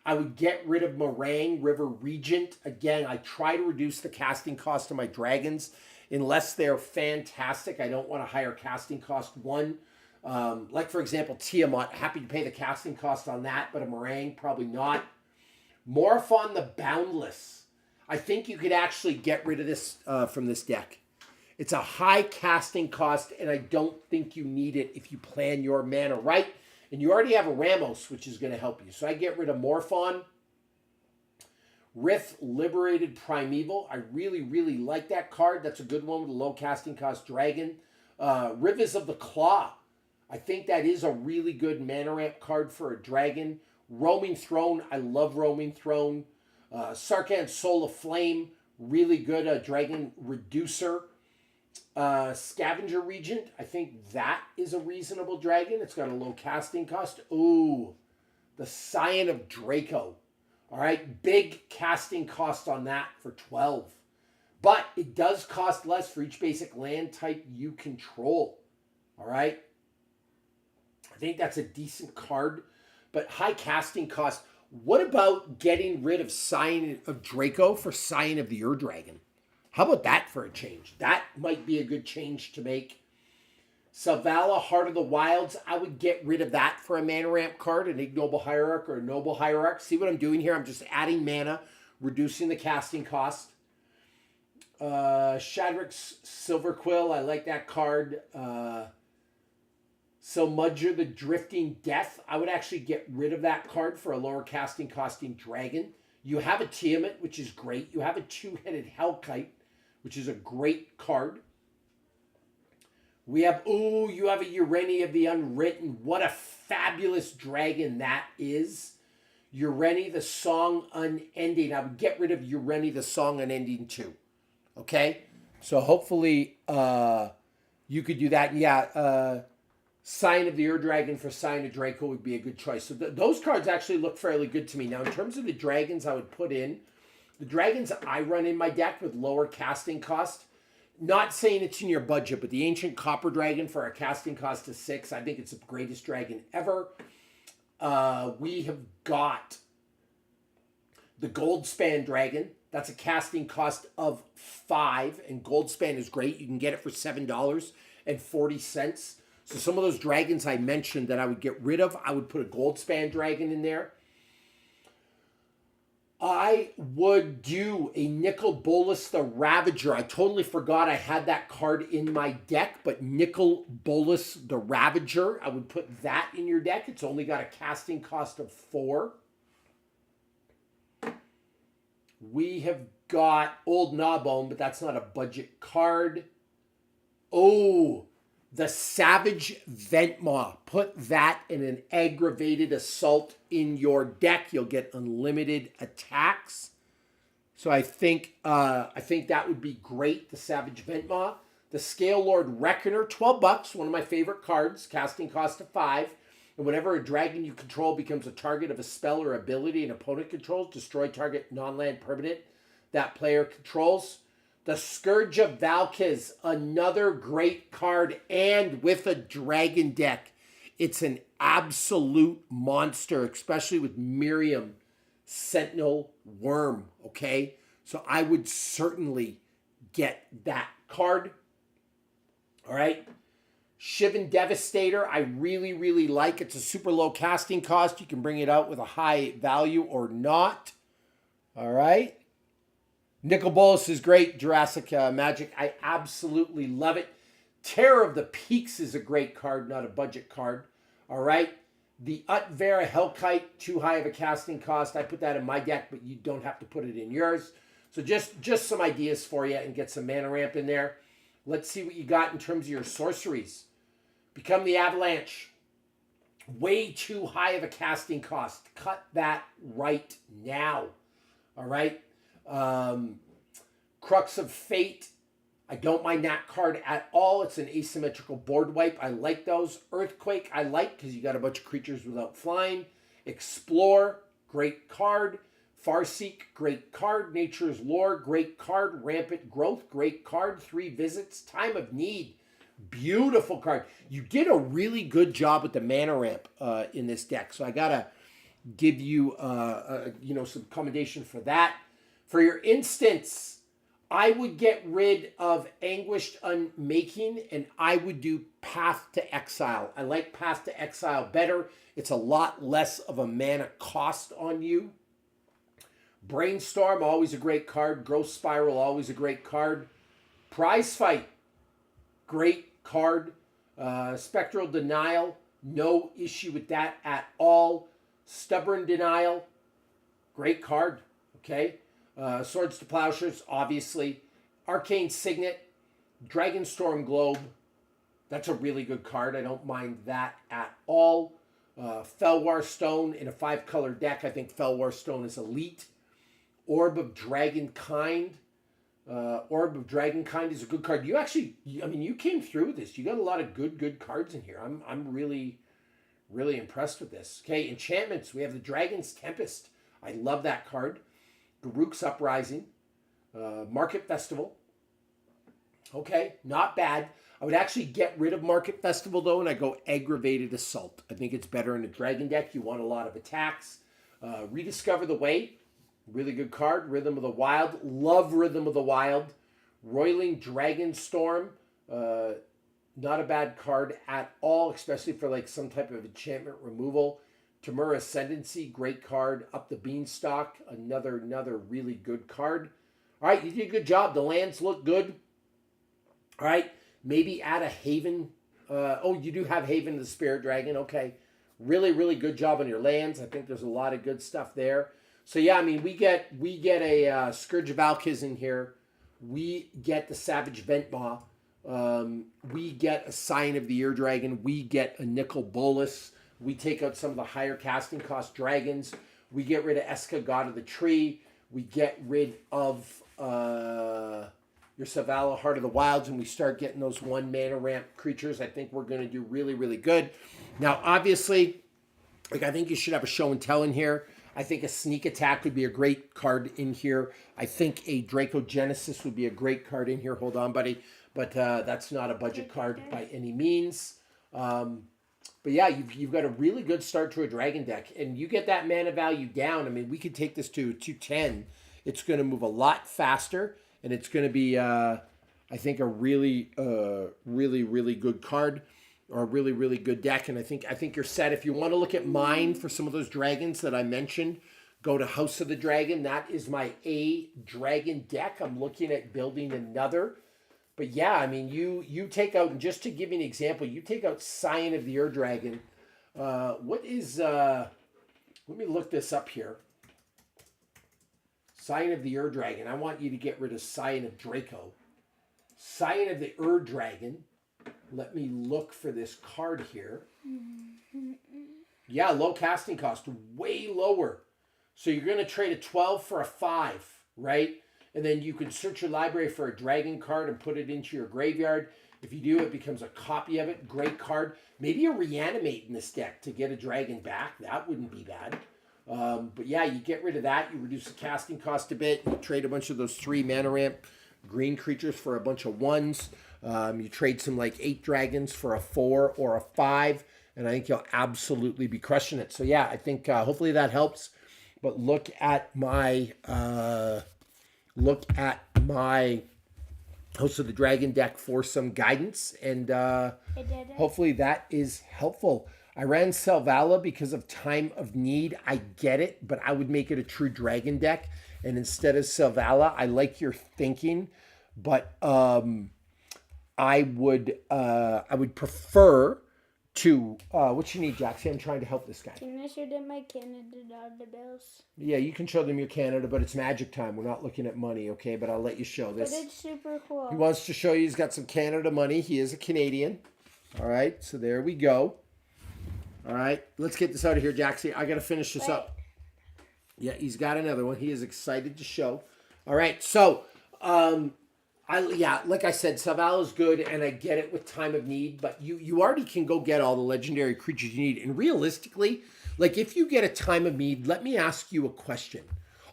I would get rid of Meringue River Regent. Again, I try to reduce the casting cost of my dragons. Unless they're fantastic, I don't want a higher casting cost one. Like, for example, Tiamat, happy to pay the casting cost on that, but a Meringue, probably not. Morphon the Boundless. I think you could actually get rid of this from this deck. It's a high casting cost, and I don't think you need it if you plan your mana right. And you already have a Ramos, which is going to help you. So I get rid of Morphon. Rith Liberated Primeval. I really, really like that card. That's a good one with a low casting cost dragon. Rivers of the Claw. I think that is a really good mana ramp card for a dragon. Roaming Throne. I love Roaming Throne. Sarkhan Soul of Flame. Really good dragon reducer. Scavenger Regent. I think that is a reasonable dragon. It's got a low casting cost. Ooh, the Scion of Draco. All right, big casting cost on that for 12. But it does cost less for each basic land type you control. All right. I think that's a decent card, but high casting cost. What about getting rid of Scion of Draco for Scion of the Ur-Dragon? How about that for a change? That might be a good change to make. Selvala, Heart of the Wilds, I would get rid of that for a mana ramp card, an Ignoble Hierarch or a Noble Hierarch. See what I'm doing here? I'm just adding mana, reducing the casting cost. Shadrick's Silver Quill, I like that card. Silmudger, the Drifting Death, I would actually get rid of that card for a lower casting costing dragon. You have a Tiamat, which is great. You have a two-headed Hellkite, which is a great card. We have, you have a Ureni of the Unwritten. What a fabulous dragon that is. Ureni, the Song Unending. I would get rid of Ureni, the Song Unending too. Okay? So hopefully you could do that. Yeah, Sign of the Ur-Dragon for Sign of Draco would be a good choice. So those cards actually look fairly good to me. Now, in terms of the dragons I would put in, the dragons I run in my deck with lower casting cost, not saying it's in your budget, but the Ancient Copper Dragon for a casting cost of 6, I think it's the greatest dragon ever. We have got the Goldspan Dragon. That's a casting cost of 5, and Goldspan is great. You can get it for $7.40. So some of those dragons I mentioned that I would get rid of, I would put a Goldspan dragon in there. I would do a Nicol Bolas the Ravager. I totally forgot I had that card in my deck, but Nicol Bolas the Ravager, I would put that in your deck. It's only got a casting cost of 4. We have got Old Gnawbone, but that's not a budget card. Oh, the Savage Ventmaw. Put that in an aggravated assault in your deck. You'll get unlimited attacks. So I think that would be great. The Savage Ventmaw. The Scale Lord Reckoner, $12. One of my favorite cards. Casting cost of 5. And whenever a dragon you control becomes a target of a spell or ability an opponent controls, destroy target non-land permanent that player controls. The Scourge of Valkiz, another great card, and with a dragon deck. It's an absolute monster, especially with Miriam Sentinel Worm, okay? So I would certainly get that card. All right? Shivan Devastator, I really, really like. It's a super low casting cost. You can bring it out with a high value or not. All right? Nicol Bolas is great. Jurassic Magic, I absolutely love it. Terror of the Peaks is a great card, not a budget card. All right? The Utvera Hellkite, too high of a casting cost. I put that in my deck, but you don't have to put it in yours. So just some ideas for you and get some mana ramp in there. Let's see what you got in terms of your sorceries. Become the Avalanche. Way too high of a casting cost. Cut that right now. All right? Crux of Fate. I don't mind that card at all. It's an asymmetrical board wipe. I like those. Earthquake, I like because you got a bunch of creatures without flying. Explore, great card. Farseek, great card. Nature's Lore, great card. Rampant Growth, great card. 3 Visits. Time of Need, beautiful card. You did a really good job with the mana ramp in this deck. So I gotta give you some commendation for that. For your instance, I would get rid of Anguished Unmaking and I would do Path to Exile. I like Path to Exile better. It's a lot less of a mana cost on you. Brainstorm, always a great card. Growth Spiral, always a great card. Prize Fight, great card. Spectral Denial, no issue with that at all. Stubborn Denial, great card. Okay. Swords to Plowshares, obviously. Arcane Signet, Dragonstorm Globe. That's a really good card. I don't mind that at all. Felwar Stone in a 5-color deck. I think Felwar Stone is elite. Orb of Dragonkind. Orb of Dragonkind is a good card. You came through with this. You got a lot of good cards in here. I'm really, really impressed with this. Okay, enchantments. We have the Dragon's Tempest. I love that card. Garruk's Uprising, Market Festival. Okay, not bad. I would actually get rid of Market Festival, though, and I go Aggravated Assault. I think it's better in a dragon deck. You want a lot of attacks. Rediscover the Way, really good card. Rhythm of the Wild, love Rhythm of the Wild. Roiling Dragonstorm, not a bad card at all, especially for like some type of enchantment removal. Tamura Ascendancy, great card. Up the Beanstalk, another really good card. All right, you did a good job. The lands look good. All right, maybe add a Haven. You do have Haven the Spirit Dragon. Okay, really, really good job on your lands. I think there's a lot of good stuff there. So yeah, I mean, we get a Scourge of Valkiz in here. We get the Savage Ventmaw. We get a Sign of the Ear Dragon. We get a Nicol Bolas. We take out some of the higher casting cost dragons. We get rid of Eska, God of the Tree. We get rid of your Savala, Heart of the Wilds, and we start getting those 1 mana ramp creatures. I think we're going to do really, really good. Now, obviously, I think you should have a show and tell in here. I think a Sneak Attack would be a great card in here. I think a Draco Genesis would be a great card in here. Hold on, buddy. But that's not a budget card by any means. But yeah, you've got a really good start to a dragon deck. And you get that mana value down. I mean, we could take this to 210. It's going to move a lot faster. And it's going to be, I think, a really, really good card. are a really, really good deck. And I think you're set. If you want to look at mine for some of those dragons that I mentioned, go to House of the Dragon. That is my A dragon deck. I'm looking at building another. But yeah, I mean, you take out, and just to give you an example, you take out Scion of the Ur Dragon. What is, let me look this up here. Scion of the Ur Dragon. I want you to get rid of Scion of Draco. Scion of the Ur Dragon. Let me look for this card here. Yeah, low casting cost. Way lower. So you're going to trade a 12 for a 5, right? And then you can search your library for a dragon card and put it into your graveyard. If you do, it becomes a copy of it. Great card. Maybe a reanimate in this deck to get a dragon back. That wouldn't be bad. But yeah, you get rid of that. You reduce the casting cost a bit. You trade a bunch of those 3 mana ramp green creatures for a bunch of 1s. You trade some like 8 dragons for a 4 or a 5. And I think you'll absolutely be crushing it. So yeah, I think hopefully that helps. But look at my House of the Dragon deck for some guidance, and hopefully that is helpful. I ran Selvala because of time of need. I get it, but I would make it a true dragon deck. And instead of Selvala, I like your thinking, but I would prefer to what you need, Jackson. I'm trying to help this guy. Can I show them my Canada bills? Yeah, you can show them your Canada, but it's magic time. We're not looking at money, okay? But I'll let you show this. But it's super cool. He wants to show you he's got some Canada money. He is a Canadian. All right, so there we go. All right, let's get this out of here, Jackson. I got to finish this up. Yeah, he's got another one. He is excited to show. All right, so like I said, Selvala is good, and I get it with time of need, but you already can go get all the legendary creatures you need. And realistically, like if you get a time of need, let me ask you a question.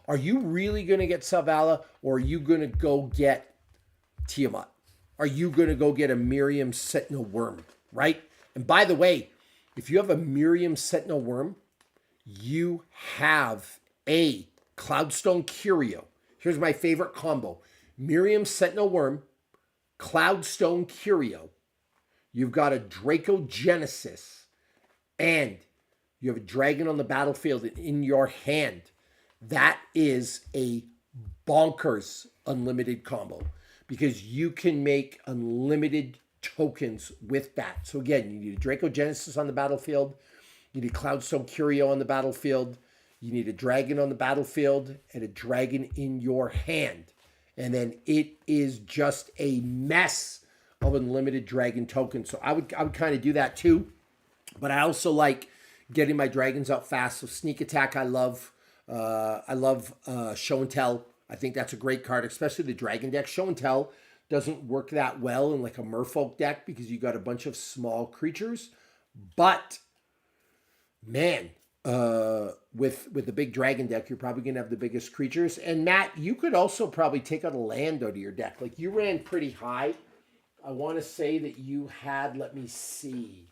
Are you really going to get Selvala, or are you going to go get Tiamat? Are you going to go get a Miriam Sentinel Worm, right? And by the way, if you have a Miriam Sentinel Worm, you have a Cloudstone Curio. Here's my favorite combo. Miriam Sentinel Worm, Cloudstone Curio. You've got a Draco Genesis, and you have a dragon on the battlefield in your hand. That is a bonkers unlimited combo because you can make unlimited tokens with that. So again, you need a Draco Genesis on the battlefield. You need Cloudstone Curio on the battlefield. You need a dragon on the battlefield and a dragon in your hand. And then it is just a mess of unlimited dragon tokens. So I would kind of do that too. But I also like getting my dragons out fast. So sneak attack, I love. Show and tell. I think that's a great card, especially the dragon deck. Show and tell doesn't work that well in like a merfolk deck because you got a bunch of small creatures. But man, with the big dragon deck, you're probably going to have the biggest creatures. And Matt, you could also probably take out a land out of your deck. Like you ran pretty high. I want to say that you had, let me see.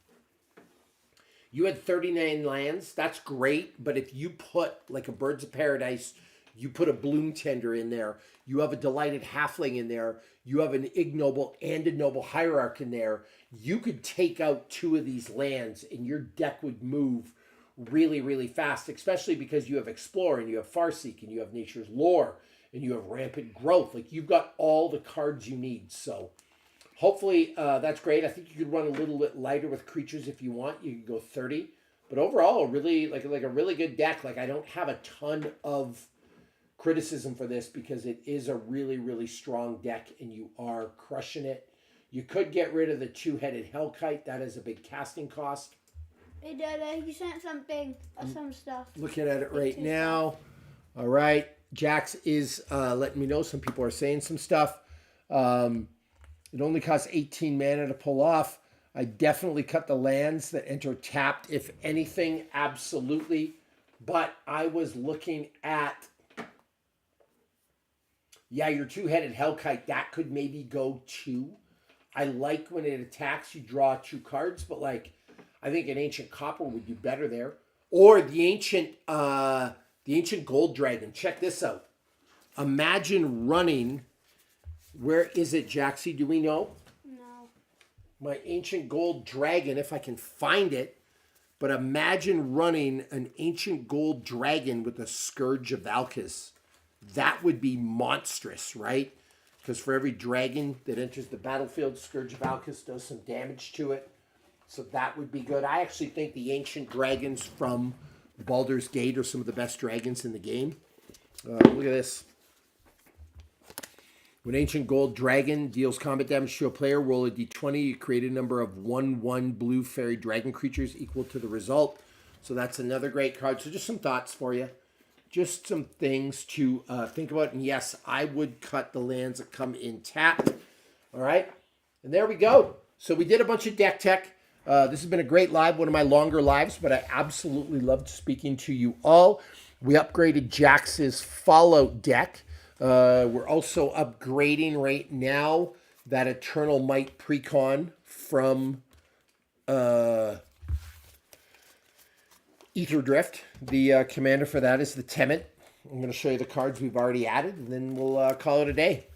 You had 39 lands. That's great. But if you put like a Birds of Paradise, you put a Bloom Tender in there, you have a Delighted Halfling in there, you have an Ignoble and a Noble Hierarch in there, you could take out 2 of these lands and your deck would move really, really fast, especially because you have Explore and you have Farseek and you have Nature's Lore and you have Rampant Growth. Like you've got all the cards you need. So hopefully that's great. I think you could run a little bit lighter with creatures if you want. You could go 30. But overall, really like a really good deck. Like I don't have a ton of criticism for this because it is a really, really strong deck and you are crushing it. You could get rid of the 2-headed Hellkite. That is a big casting cost. Hey, Dada, you sent something, some stuff. Looking at it right now. All right. Jax is letting me know some people are saying some stuff. It only costs 18 mana to pull off. I definitely cut the lands that enter tapped, if anything, absolutely. But I was looking at, yeah, your 2-headed Hellkite, that could maybe go 2. I like when it attacks, you draw 2 cards, but like, I think an Ancient Copper would do better there. Or the ancient Gold Dragon. Check this out. Imagine running, where is it, Jaxie? Do we know? No. my ancient gold dragon if I can find it. But imagine running an ancient gold dragon with a Scourge of Valkis. That would be monstrous, right? Because for every dragon that enters the battlefield, Scourge of Valkis does some damage to it. So that would be good. I actually think the ancient dragons from Baldur's Gate are some of the best dragons in the game. Look at this. When Ancient Gold Dragon deals combat damage to a player, roll a d20. You create a number of 1/1 blue fairy dragon creatures equal to the result. So that's another great card. So just some thoughts for you. Just some things to think about. And yes, I would cut the lands that come in tapped. All right. And there we go. So we did a bunch of deck tech. This has been a great live, one of my longer lives, but I absolutely loved speaking to you all. We upgraded Jax's Fallout deck. We're also upgrading right now that Eternal Might Precon from Ether Drift. The commander for that is the Temet. I'm going to show you the cards we've already added, and then we'll call it a day.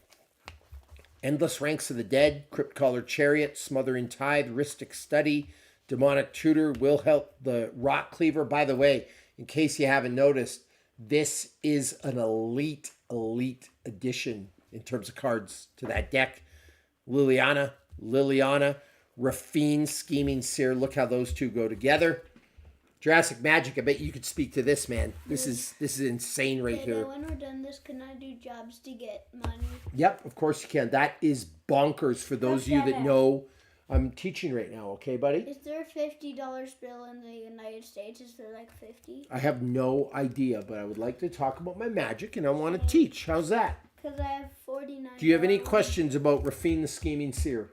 Endless Ranks of the Dead, Crypt Caller Chariot, Smothering Tithe, Rhystic Study, Demonic Tutor, Will Help the Rock Cleaver. By the way, in case you haven't noticed, this is an elite addition in terms of cards to that deck. Liliana, Rafine, Scheming Seer. Look how those two go together. Jurassic Magic, I bet you could speak to this, man. This is insane right here. When we're done this, can I do jobs to get money? Yep, of course you can. That is bonkers for those of you that know I'm teaching right now, okay, buddy? Is there a $50 bill in the United States? Is there like 50? I have no idea, but I would like to talk about my magic and I want to teach. How's that? Because I have 49. Do you have any questions about Rafine the Scheming Seer?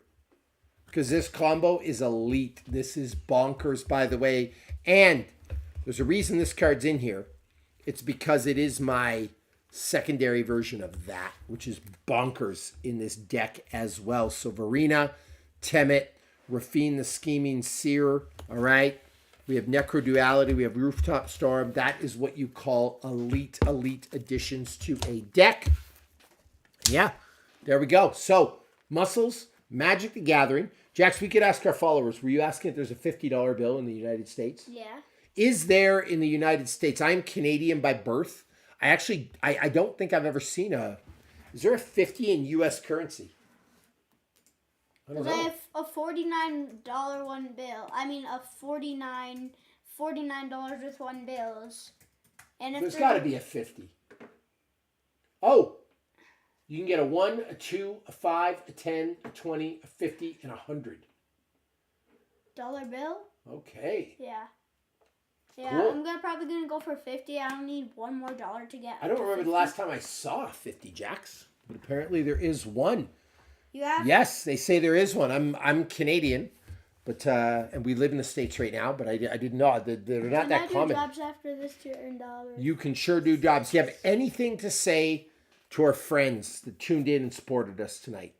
Because this combo is elite. This is bonkers, by the way. And there's a reason this card's in here. It's because it is my secondary version of that, which is bonkers in this deck as well. So Verena, Temet, Rafine the Scheming Seer, all right? We have Necroduality, we have Rooftop Storm. That is what you call elite additions to a deck. Yeah, there we go. So, Muscles, Magic the Gathering. Jax, we could ask our followers, were you asking if there's a $50 bill in the United States? Yeah. Is there in the United States? I'm Canadian by birth. I don't think I've ever seen is there a 50 in U.S. currency? I don't know. I have a $49 one bill. I mean, a $49 with one bills. And if There's got to be a 50. Oh, you can get a 1, a 2, a 5, a 10, a 20, a 50, and a 100. $1 bill? Okay. Yeah. Yeah, Cool. I'm probably gonna go for 50. I don't need one more dollar to get. I don't to remember 50. the last time I saw a 50, Jax, but apparently there is one. You have? Yes, they say there is one. I'm Canadian, but and we live in the States right now, but I didn't know they're not that common. Can I do jobs after this to earn dollars? You can sure do jobs. You have anything to say to our friends that tuned in and supported us tonight?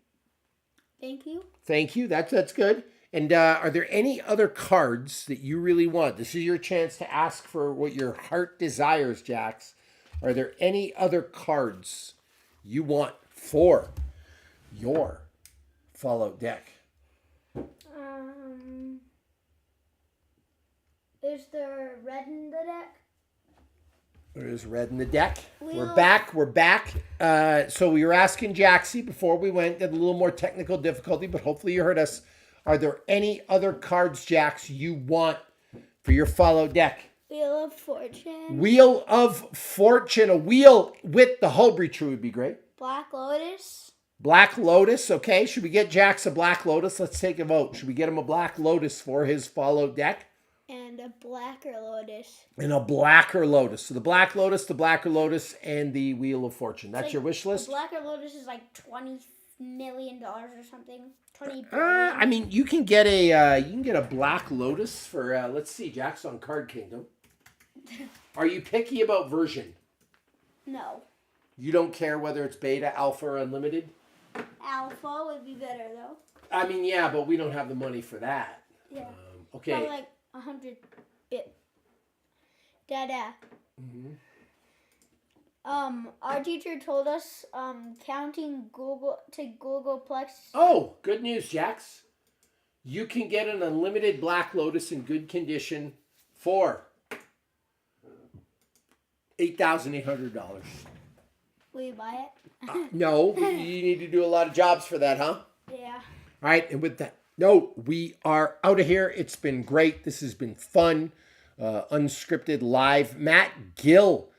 Thank you. Thank you. That's good. And are there any other cards that you really want? This is your chance to ask for what your heart desires, Jax. Are there any other cards you want for your Fallout deck? Is there red in the deck? There is red in the deck. We're back. So we were asking Jaxie before we went, did a little more technical difficulty, but hopefully you heard us. Are there any other cards, Jax, you want for your Fallout deck? Wheel of Fortune. Wheel of Fortune. A wheel with the Hullbreacher tree would be great. Black Lotus. Black Lotus. Okay, should we get Jax a Black Lotus? Let's take a vote. Should we get him a Black Lotus for his Fallout deck? And a Blacker Lotus. And a Blacker Lotus. So the Black Lotus, the Blacker Lotus, and the Wheel of Fortune. That's your wish list? The Blacker Lotus is like $20 million or something. 20 billion. I mean, you can get a Black Lotus for let's see, Jax on Card Kingdom. Are you picky about version? No. You don't care whether it's beta, alpha, or unlimited? Alpha would be better though. I mean, yeah, but we don't have the money for that. Yeah. Okay. Probably like 100 bit. Dada. Mm-hmm. Our teacher told us counting Googleplex. Oh, good news, Jax. you can get an unlimited Black Lotus in good condition for $8,800. Will you buy it? No, you need to do a lot of jobs for that, huh? Yeah. All right, and with that note, we are out of here. It's been great. This has been fun, unscripted, live. Matt Gill,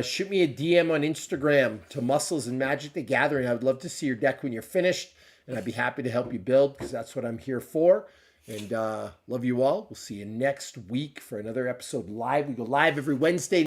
shoot me a DM on Instagram to Muscles and Magic the Gathering. I would love to see your deck when you're finished, and I'd be happy to help you build because that's what I'm here for. And love you all. We'll see you next week for another episode live. We go live every Wednesday